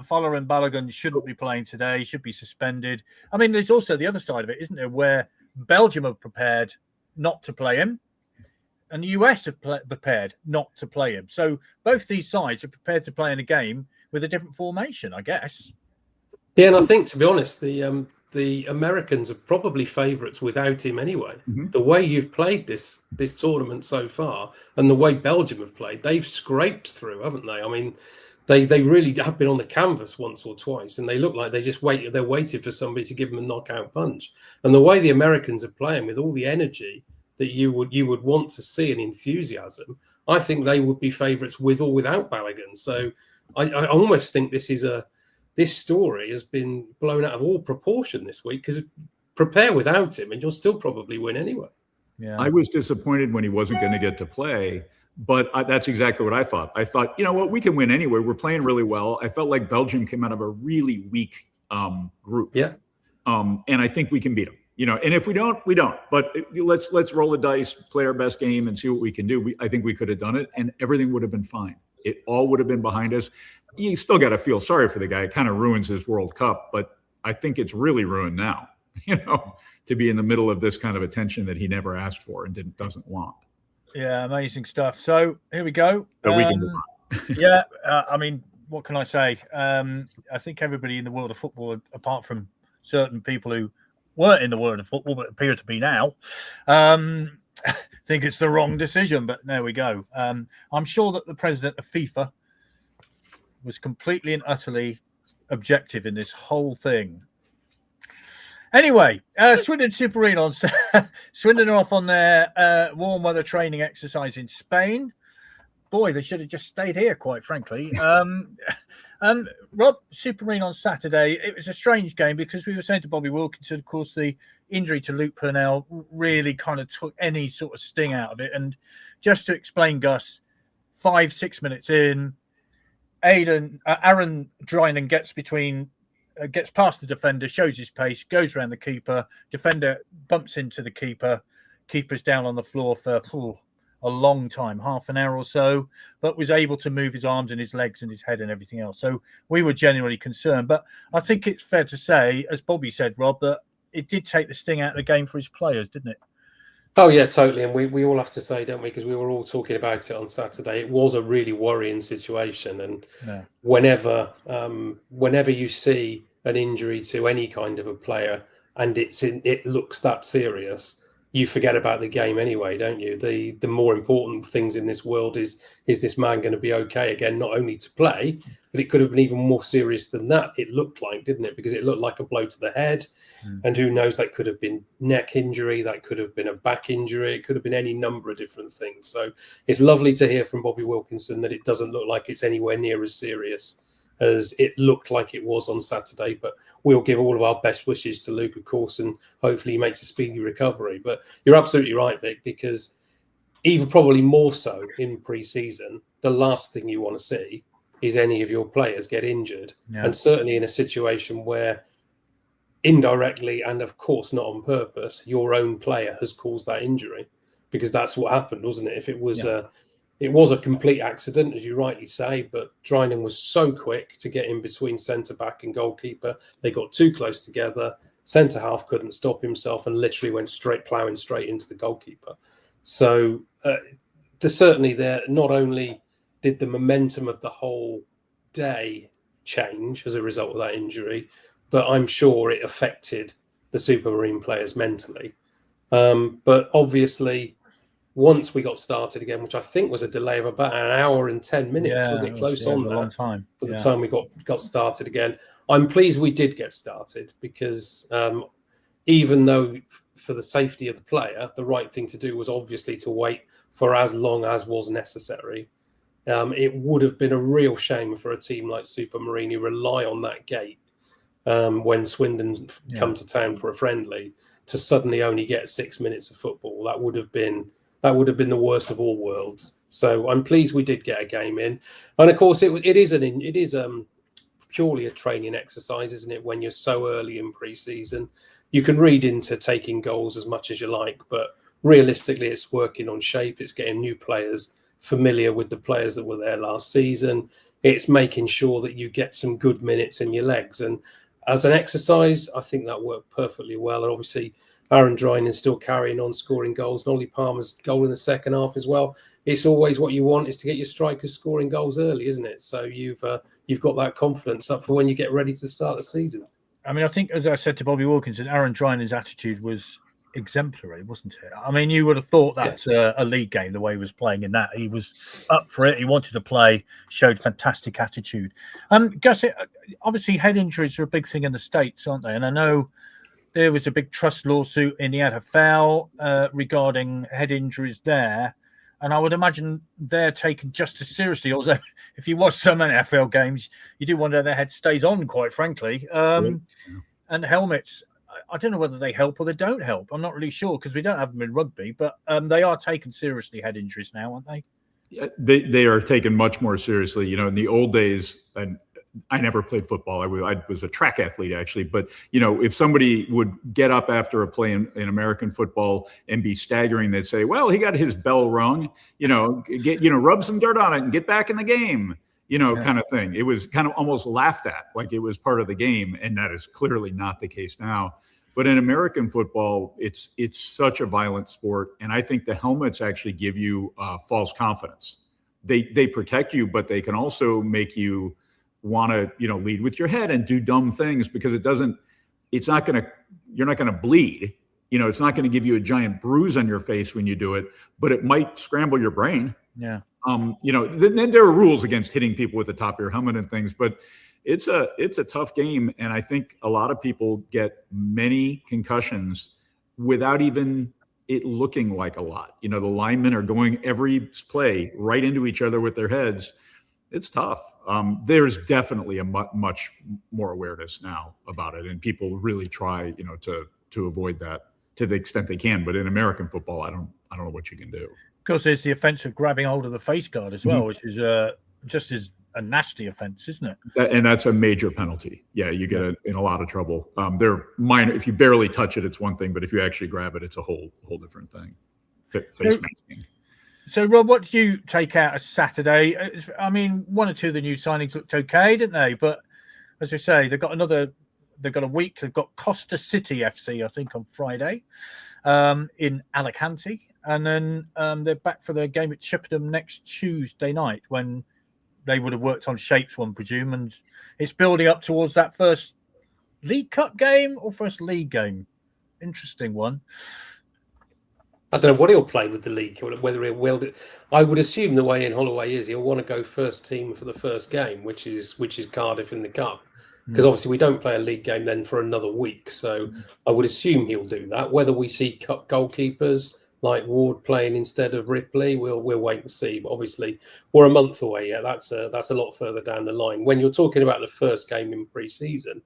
Fowler and Balogun shouldn't be playing today, should be suspended. I mean, there's also the other side of it, isn't there, where Belgium have prepared not to play him. and the US have prepared not to play him. So both these sides are prepared to play in a game with a different formation, I guess. Yeah, and I think, to be honest, the Americans are probably favourites without him anyway. Mhm. The way you've played this tournament so far, and the way Belgium have played, they've scraped through, haven't they? I mean, they really have been on the canvas once or twice, and they look like they just wait. They're waiting for somebody to give them a knockout punch. And the way the Americans are playing, with all the energy that you would want to see and enthusiasm, I think they would be favourites with or without Balogun. So I almost think this story has been blown out of all proportion this week, because prepare without him and you'll still probably win anyway. Yeah, I was disappointed when he wasn't going to get to play, but that's exactly what I thought. I thought, you know what, we can win anyway. We're playing really well. I felt like Belgium came out of a really weak group. Yeah. And I think we can beat them. You know, and if we don't, we don't. But let's roll the dice, play our best game, and see what we can do. I think we could have done it, and everything would have been fine. It all would have been behind us. You still got to feel sorry for the guy. It kind of ruins his World Cup, but I think it's really ruined now, you know, to be in the middle of this kind of attention that he never asked for and doesn't want. Yeah, amazing stuff. So here we go. So we can move on. Yeah, I mean, what can I say? I think everybody in the world of football, apart from certain people who weren't in the world of football but appear to be now, think it's the wrong decision. But there we go. I'm sure that the president of FIFA was completely and utterly objective in this whole thing. Anyway, Swindon Super Marine on Swindon are off on their warm weather training exercise in Spain. Boy, they should have just stayed here, quite frankly. And Rob, Super Marine on Saturday, it was a strange game because we were saying to Bobby Wilkinson, of course, the injury to Luke Purnell really kind of took any sort of sting out of it. And just to explain, Gus, 5-6 minutes in, Aaron Drinan gets past the defender, shows his pace, goes around the keeper. Defender bumps into the keeper. Keeper's down on the floor for a long time, half an hour or so, but was able to move his arms and his legs and his head and everything else. So we were genuinely concerned. But I think it's fair to say, as Bobby said, Rob, that it did take the sting out of the game for his players, didn't it? Oh, yeah, totally. And we all have to say, don't we, because we were all talking about it on Saturday, it was a really worrying situation. And Yeah. whenever you see an injury to any kind of a player and it looks that serious, you forget about the game anyway, don't you? The more important things in this world is this man going to be okay again, not only to play, but it could have been even more serious than that. It looked like, didn't it? Because it looked like a blow to the head. And who knows, that could have been neck injury, that could have been a back injury, it could have been any number of different things. So it's lovely to hear from Bobby Wilkinson that it doesn't look like it's anywhere near as serious as it looked like it was on Saturday. But we'll give all of our best wishes to Luke, of course, and hopefully he makes a speedy recovery. But you're absolutely right, Vic, because even probably more so in pre-season, the last thing you want to see is any of your players get injured. Yeah. And certainly in a situation where indirectly and of course not on purpose, your own player has caused that injury, because that's what happened, wasn't it? If it was it was a complete accident, as you rightly say, but Drinan was so quick to get in between centre back and goalkeeper. They got too close together. Centre half couldn't stop himself and literally went ploughing straight into the goalkeeper. So certainly not only did the momentum of the whole day change as a result of that injury, but I'm sure it affected the Supermarine players mentally. But obviously, once we got started again, which I think was a delay of about an hour and 10 minutes, wasn't it? Close on a there. long time. By the time we got started again. I'm pleased we did get started, because even though for the safety of the player, the right thing to do was obviously to wait for as long as was necessary. It would have been a real shame for a team like Supermarine who rely on that gate when Swindon come to town for a friendly to suddenly only get 6 minutes of football. That would have been the worst of all worlds. So I'm pleased we did get a game in, and of course it is purely a training exercise, isn't it? When you're so early in pre-season, you can read into taking goals as much as you like, but realistically, it's working on shape. It's getting new players familiar with the players that were there last season. It's making sure that you get some good minutes in your legs, and as an exercise, I think that worked perfectly well. And obviously, Aaron Drinan still carrying on scoring goals, and Ollie Palmer's goal in the second half as well. It's always what you want is to get your strikers scoring goals early, isn't it? So you've got that confidence up for when you get ready to start the season. I mean, I think, as I said to Bobby Wilkinson, Aaron Drinan's attitude was exemplary, wasn't it? I mean, you would have thought that's a league game, the way he was playing in that. He was up for it. He wanted to play, showed fantastic attitude. Gus, obviously head injuries are a big thing in the States, aren't they? And I know there was a big trust lawsuit in the NFL regarding head injuries there. And I would imagine they're taken just as seriously. Although, if you watch some NFL games, you do wonder their head stays on, quite frankly. And helmets, I don't know whether they help or they don't help. I'm not really sure because we don't have them in rugby, but they are taken seriously, head injuries now, aren't they? Yeah, they are taken much more seriously. You know, in the old days, and I never played football. I was a track athlete, actually. But, you know, if somebody would get up after a play in American football and be staggering, they'd say, well, he got his bell rung, rub some dirt on it and get back in the game, kind of thing. It was kind of almost laughed at, like it was part of the game. And that is clearly not the case now. But in American football, it's such a violent sport. And I think the helmets actually give you false confidence. They protect you, but they can also make you want to lead with your head and do dumb things because you're not going to bleed. It's not going to give you a giant bruise on your face when you do it, but it might scramble your brain. Yeah. Then there are rules against hitting people with the top of your helmet and things, but it's a tough game. And I think a lot of people get many concussions without even it looking like a lot. The linemen are going every play right into each other with their heads. It's tough. There's definitely a much more awareness now about it, and people really try, to avoid that to the extent they can. But in American football, I don't know what you can do. Of course, there's the offence of grabbing hold of the face guard as well, which is just as a nasty offence, isn't it? And that's a major penalty. Yeah, you get in a lot of trouble. They're minor. If you barely touch it, it's one thing, but if you actually grab it, it's a whole different thing. Face masking. So, Rob, what did you take out of Saturday? I mean, one or two of the new signings looked okay, didn't they? But as we say, they've got a week. They've got Costa City FC, I think, on Friday in Alicante. And then they're back for their game at Chippenham next Tuesday night when they would have worked on shapes, one presume. And it's building up towards that first League Cup game or first league game. Interesting one. I don't know what he'll play with the league, whether he'll wield it. I would assume the way in Holloway is he'll want to go first team for the first game, which is Cardiff in the Cup. Because obviously we don't play a league game then for another week. So I would assume he'll do that. Whether we see Cup goalkeepers like Ward playing instead of Ripley, we'll wait and see. But obviously we're a month away. Yeah, that's a lot further down the line. When you're talking about the first game in pre-season,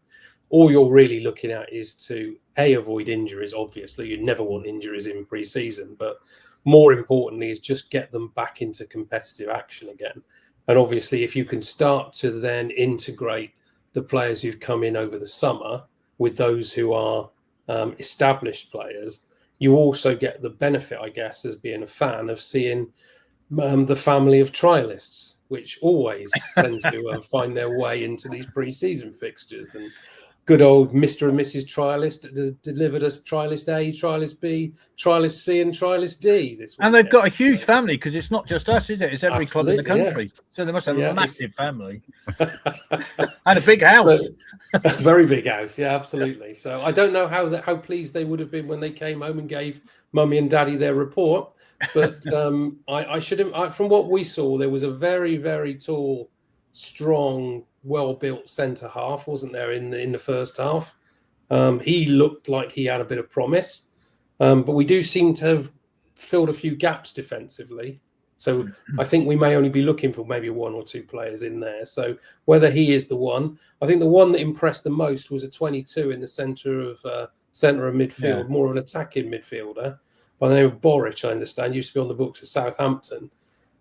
all you're really looking at is to avoid injuries. Obviously, you never want injuries in pre-season, but more importantly is just get them back into competitive action again. And obviously, if you can start to then integrate the players who've come in over the summer with those who are established players, you also get the benefit, I guess, as being a fan of seeing the family of trialists, which always tend to find their way into these pre-season fixtures. And good old Mr. and Mrs. Trialist delivered us Trialist A, Trialist B, Trialist C, and Trialist D this week. And they've got a huge family because it's not just us, is it? It's every club in the country. Yeah. So they must have a massive family and a big house. A very big house, yeah, absolutely. So I don't know how pleased they would have been when they came home and gave Mummy and Daddy their report. But I shouldn't. From what we saw, there was a very, very tall, strong, well-built centre half, wasn't there, in the first half? He looked like he had a bit of promise, but we do seem to have filled a few gaps defensively. So I think we may only be looking for maybe one or two players in there. So whether he is the one, I think the one that impressed the most was a 22 in the centre of midfield, more of an attacking midfielder by the name of Boric. I understand used to be on the books at Southampton.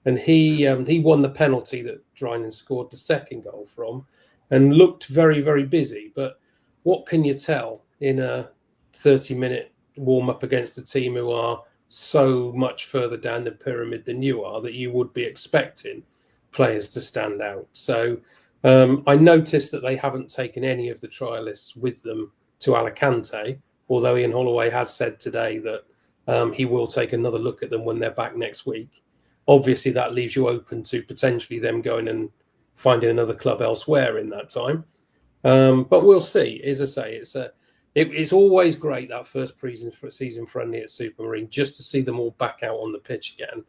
And he won the penalty that Drinan scored the second goal from and looked very, very busy. But what can you tell in a 30-minute warm-up against a team who are so much further down the pyramid than you are that you would be expecting players to stand out? So I noticed that they haven't taken any of the trialists with them to Alicante, although Ian Holloway has said today that he will take another look at them when they're back next week. Obviously, that leaves you open to potentially them going and finding another club elsewhere in that time. But we'll see. As I say, it's always great, that first season friendly at Supermarine, just to see them all back out on the pitch again.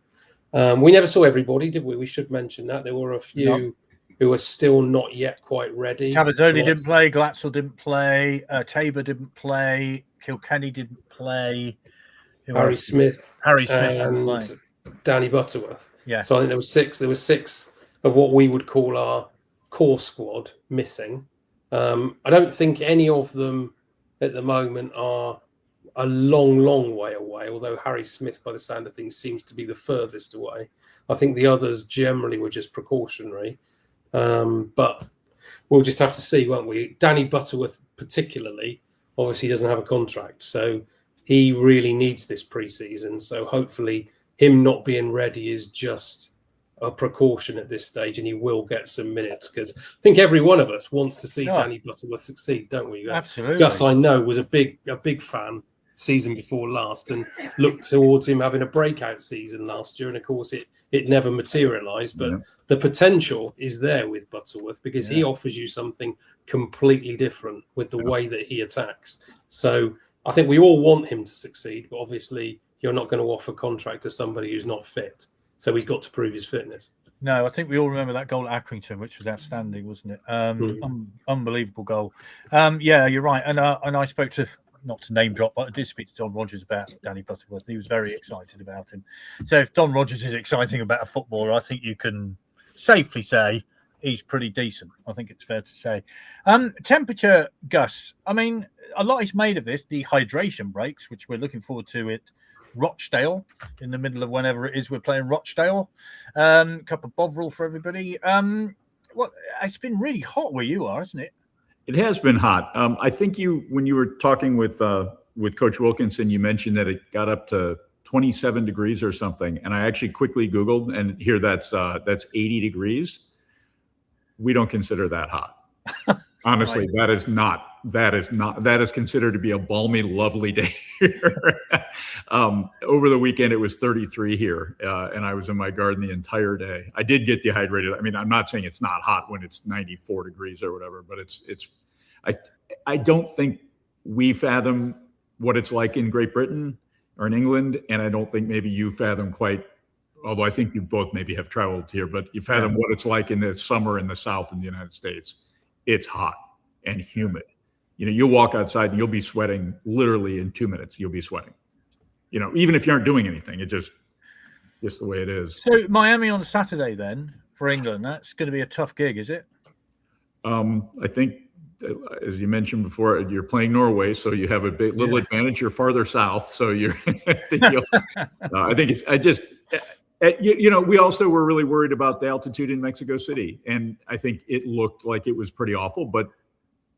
We never saw everybody, did we? We should mention that. There were a few who are still not yet quite ready. Cavazzoni didn't play, Glatzel didn't play, Tabor didn't play, Kilkenny didn't play. Harry Smith didn't play. Danny Butterworth. Yeah. So I think there were six of what we would call our core squad missing. I don't think any of them at the moment are a long way away, although Harry Smith, by the sound of things, seems to be the furthest away. I think the others generally were just precautionary. But we'll just have to see, won't we? Danny Butterworth particularly, obviously doesn't have a contract, so he really needs this pre-season. So hopefully him not being ready is just a precaution at this stage, and he will get some minutes, because I think every one of us wants to see Danny Butterworth succeed, don't we? Absolutely. Gus, I know, was a big fan season before last and looked towards him having a breakout season last year, and of course it never materialised, but the potential is there with Butterworth, because he offers you something completely different with the way that he attacks. So I think we all want him to succeed, but obviously you're not going to offer contract to somebody who's not fit. So he's got to prove his fitness. No, I think we all remember that goal at Accrington, which was outstanding, wasn't it? Unbelievable goal. Yeah, you're right. And I spoke to, not to name drop, but I did speak to Don Rogers about Danny Butterworth. He was very excited about him. So if Don Rogers is exciting about a footballer, I think you can safely say he's pretty decent. I think it's fair to say. Temperature, Gus. I mean, a lot is made of this, the hydration breaks, which we're looking forward to at Rochdale in the middle of whenever it is we're playing Rochdale. Cup of Bovril for everybody. It's been really hot where you are, isn't it? It has been hot. I think when you were talking with Coach Wilkinson, you mentioned that it got up to 27 degrees or something, and I actually quickly Googled, and here that's 80 degrees. We don't consider that hot. Honestly, that is considered to be a balmy, lovely day here. Over the weekend, it was 33 here, and I was in my garden the entire day. I did get dehydrated. I mean, I'm not saying it's not hot when it's 94 degrees or whatever, but I don't think we fathom what it's like in Great Britain or in England, and I don't think maybe you fathom quite, although I think you both maybe have traveled here, but you fathom what it's like in the summer in the South in the United States. It's hot and humid. You know, you'll walk outside and you'll be sweating literally in 2 minutes. You'll be sweating. You know, even if you aren't doing anything, it's just the way it is. So Miami on Saturday then for England, that's going to be a tough gig, is it? I think, as you mentioned before, you're playing Norway, so you have a big little advantage. You're farther south, so you're. We also were really worried about the altitude in Mexico City, and I think it looked like it was pretty awful. But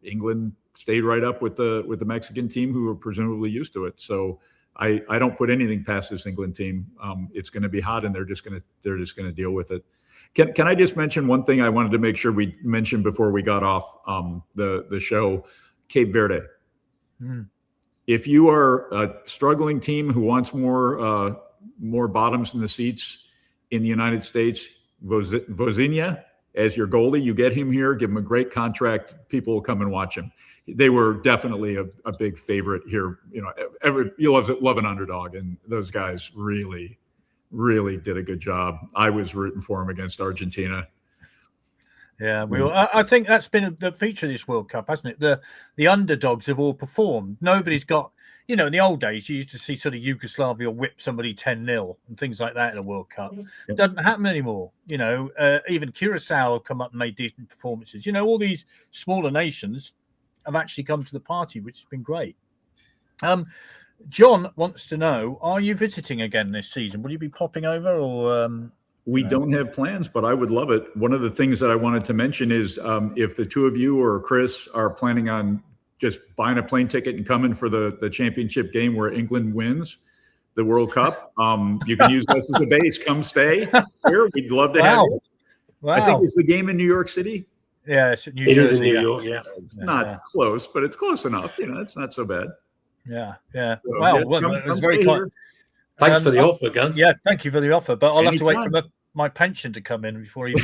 England stayed right up with the Mexican team, who were presumably used to it. So I don't put anything past this England team. It's going to be hot, and they're just going to deal with it. Can I just mention one thing I wanted to make sure we mentioned before we got off the show? Cape Verde. If you are a struggling team who wants more bottoms in the seats in the United States, Vozinha as your goalie, you get him here, give him a great contract. People will come and watch him. They were definitely a big favorite here. You know, you love an underdog, and those guys really did a good job. I was rooting for him against Argentina. Yeah, I think that's been the feature of this World Cup, hasn't it? The underdogs have all performed. Nobody's got, you know, in the old days, you used to see sort of Yugoslavia whip somebody 10-0 and things like that in a World Cup. It doesn't happen anymore. You know, even Curacao have come up and made decent performances. You know, all these smaller nations have actually come to the party, which has been great. John wants to know, are you visiting again this season? Will you be popping over or... We don't have plans, but I would love it. One of the things that I wanted to mention is if the two of you or Chris are planning on just buying a plane ticket and coming for the championship game where England wins the World Cup, you can use us as a base. Come stay here. We'd love to have you. Wow. I think it's the game in New York City. Yeah, it's It is in New York, yeah. It's not close, but it's close enough. You know, it's not so bad. Yeah. So, Well, yeah, come it's very stay kind. here. Thanks for the offer, Gus. Yeah, thank you for the offer, but I'll have to wait Anytime. for my pension to come in before even.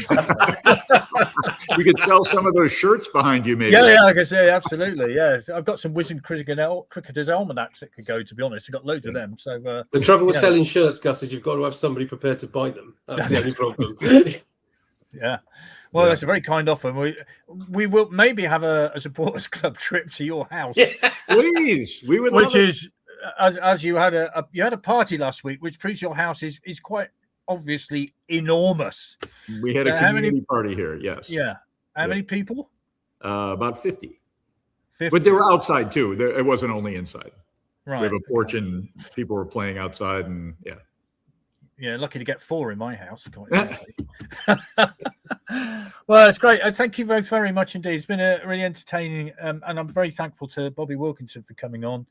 You could sell some of those shirts behind you, maybe. Yeah, like I say, absolutely. Yeah, I've got some Wizened Cricketers almanacs that could go. To be honest, I've got loads of them. So The trouble with Yeah. selling shirts, Gus, is you've got to have somebody prepared to buy them. That's the only problem. yeah. Well, Yeah. that's a very kind offer. We will maybe have a supporters club trip to your house, Please, we would love which it. is as you had a party last week, which proves your house is quite obviously enormous. We had a how many- community party here. Yes. Yeah. How Yeah. many people? About 50. 50. But they were outside too. It wasn't only inside. We right. have a porch and people were playing outside, and yeah. Yeah, lucky to get 4 in my house. Quite frankly. Well, it's great. Thank you very, very much indeed. It's been a really entertaining, and I'm very thankful to Bobby Wilkinson for coming on.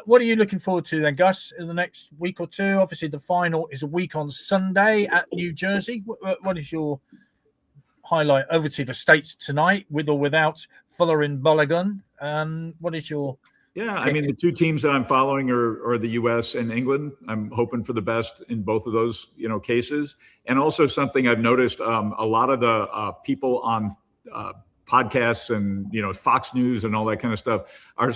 What are you looking forward to then, Gus, in the next week or two? Obviously, the final is a week on Sunday at New Jersey. What is your highlight? Obviously, the States tonight, with or without Fuller and Balogun. What is your... Yeah, I mean, the two teams that I'm following are the U.S. and England. I'm hoping for the best in both of those, cases. And also something I've noticed, a lot of the people on podcasts and Fox News and all that kind of stuff are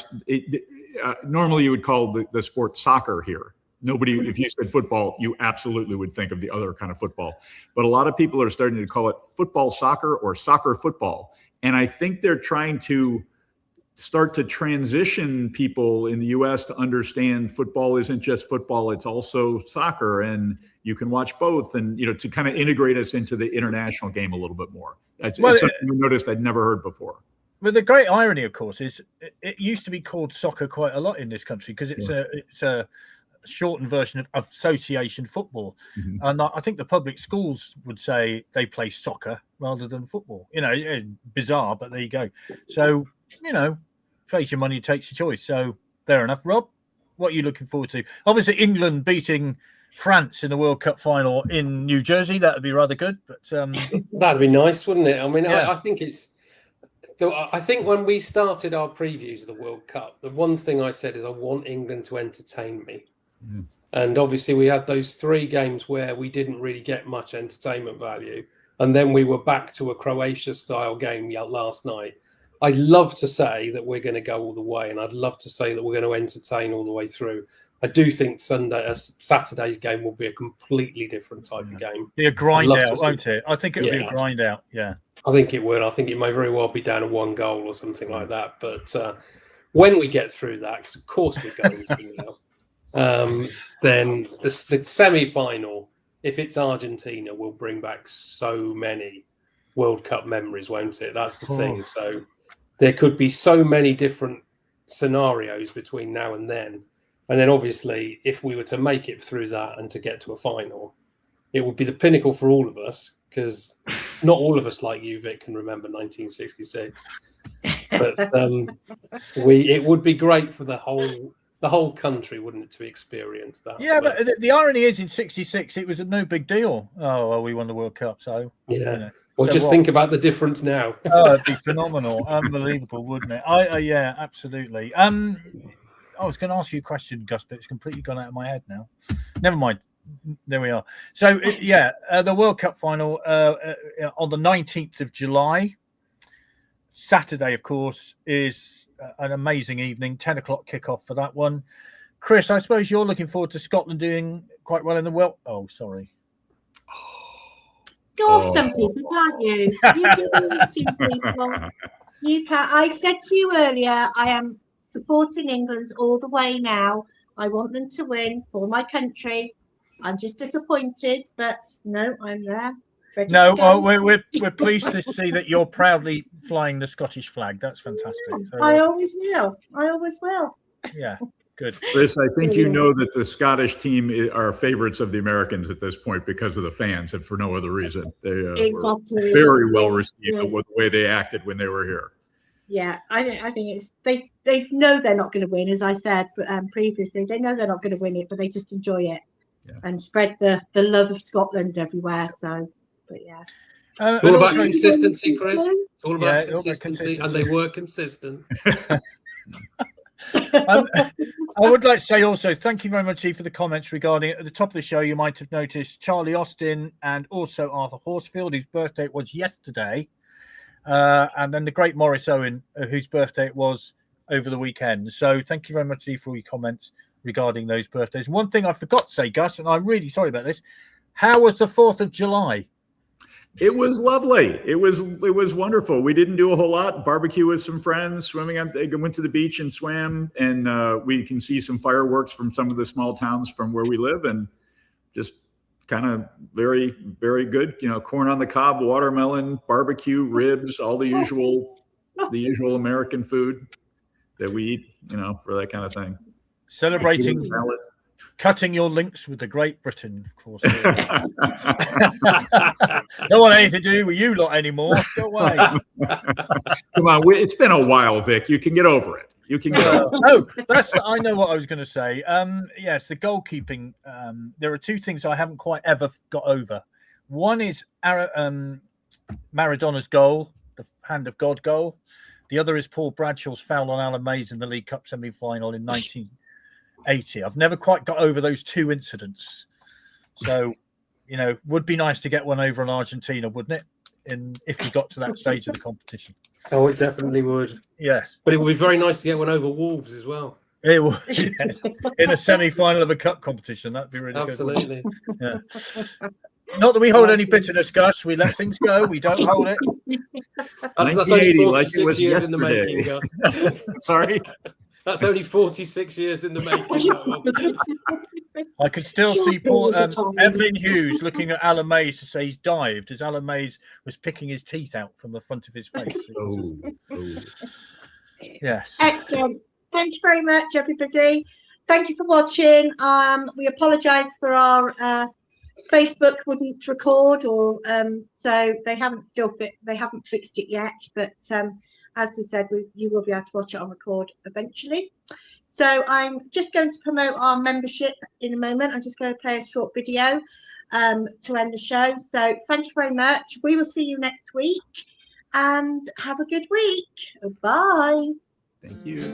normally you would call the sport soccer here. Nobody, if you said football, you absolutely would think of the other kind of football. But a lot of people are starting to call it football soccer or soccer football, and I think they're trying to start to transition people in the U.S. to understand football isn't just football, it's also soccer, and you can watch both, and to kind of integrate us into the international game a little bit more. It's something I noticed I'd never heard before. But the great irony, of course, is it used to be called soccer quite a lot in this country because it's a shortened version of association football. Mhm. And I think the public schools would say they play soccer rather than football. Bizarre, but there you go. So, pays your money, takes your choice. So fair enough. Rob, what are you looking forward to? Obviously, England beating France in the World Cup final in New Jersey. That would be rather good. But That'd be nice, wouldn't it? I mean, Yeah. I think it's. I think when we started our previews of the World Cup, the one thing I said is I want England to entertain me. Mm. And obviously, we had those 3 games where we didn't really get much entertainment value. And then we were back to a Croatia-style game last night. I'd love to say that we're going to go all the way, and I'd love to say that we're going to entertain all the way through. I do think Saturday's game will be a completely different type of game. be a grind love out, to see- won't it? I think it'll be a Yeah. grind out. Yeah. I think it would. I think it may very well be down to 1 goal or something like that. But when we get through that, because of course we're going to now, then the semi-final, if it's Argentina, will bring back so many World Cup memories, won't it? That's the thing. So there could be so many different scenarios between now and then. And then obviously, if we were to make it through that and to get to a final, it would be the pinnacle for all of us, because not all of us like you, Vic, can remember 1966. But it would be great for the whole country, wouldn't it, to experience that? Yeah, but the irony is in '66 it was a no big deal. Oh, well, we won the World Cup, so yeah. Well, So just what? think about the difference now. Oh, it'd be phenomenal, unbelievable, wouldn't it? Yeah, absolutely. I was going to ask you a question, Gus, but it's completely gone out of my head now. Never mind. There we are. So the World Cup final on the 19th of July. Saturday, of course, is an amazing evening. 10 o'clock kickoff for that one. Chris, I suppose you're looking forward to Scotland doing quite well in the World. Oh, sorry. Go off some people, can't you? You some people. You can. I said to you earlier, I am supporting England all the way now. I want them to win for my country. I'm just disappointed, but no, I'm there. Ready No, to go. we're pleased to see that you're proudly flying the Scottish flag. That's fantastic. So, I always will. I always will. yeah, good. Chris, I think you know that the Scottish team are favorites of the Americans at this point because of the fans, and for no other reason. They were Exactly. very well received Yeah. with the way they acted when they were here. Yeah, I think it's they know they're not going to win, as I said previously. They know they're not going to win it, but they just enjoy it and spread the love of Scotland everywhere. So, but yeah, It's all about also- consistency, Chris. It's all about Yeah, all about consistency, and consistency. they were consistent. I would like to say also thank you very much, Steve, for the comments regarding at the top of the show. You might have noticed Charlie Austin and also Arthur Horsfield, whose birthday it was yesterday, and then the great Morris Owen, whose birthday it was over the weekend. So thank you very much, Steve, for all your comments regarding those birthdays. One thing I forgot to say, Gus, and I'm really sorry about this. How was the 4th of July? It was lovely. It was wonderful. We didn't do a whole lot. Barbecue with some friends, swimming. Went to the beach and swam, and we can see some fireworks from some of the small towns from where we live, and just kind of very, very good. You know, corn on the cob, watermelon, barbecue, ribs, all the usual American food that we eat. You know, for that kind of thing. Celebrating. Cutting your links with the Great Britain, of course. Don't want anything to do with you lot anymore. Go away. Come on, it's been a while, Vic. You can get over it. You can get over it. I know what I was going to say. Yes, the goalkeeping. There are two things I haven't quite ever got over. One is Maradona's goal, the hand of God goal. The other is Paul Bradshaw's foul on Alan Mays in the League Cup semi-final in 1980. I've never quite got over those two incidents. So, you know, would be nice to get one over on Argentina, wouldn't it? If we got to that stage of the competition. Oh, it definitely would. Yes. But it would be very nice to get one over Wolves as well. It would, yes. In a semi-final of a cup competition. That'd be really Absolutely. Good. Yeah. Not that we hold any bitterness, Gus. We let things go. We don't hold it. That's only 1980, like it 46 was years in the yesterday. making, Gus. Sorry. That's only 46 years in the making. I could still see Paul Evelyn Hughes looking at Alan Mays to say he's dived as Alan Mays was picking his teeth out from the front of his face. Yes. Excellent. Thank you very much, everybody. Thank you for watching. We apologise for our Facebook wouldn't record, or so they haven't fixed it yet. But as we said, you will be able to watch it on record eventually. So I'm just going to promote our membership in a moment. I'm just going to play a short video to end the show. So thank you very much. We will see you next week, and have a good week. Bye. Thank you.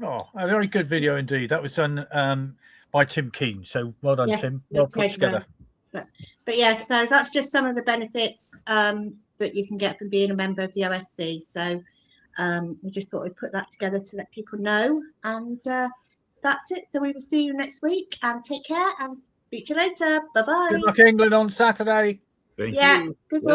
Oh, a very good video indeed. That was done by Tim Keane. So well done, Yes, Tim. Well put together. But yes, so that's just some of the benefits that you can get from being a member of the OSC. So we just thought we'd put that together to let people know. And that's it. So we will see you next week, and take care and Speak to you later. Bye bye. Good luck, England, on Saturday. Thank Yeah. you. Good Yeah.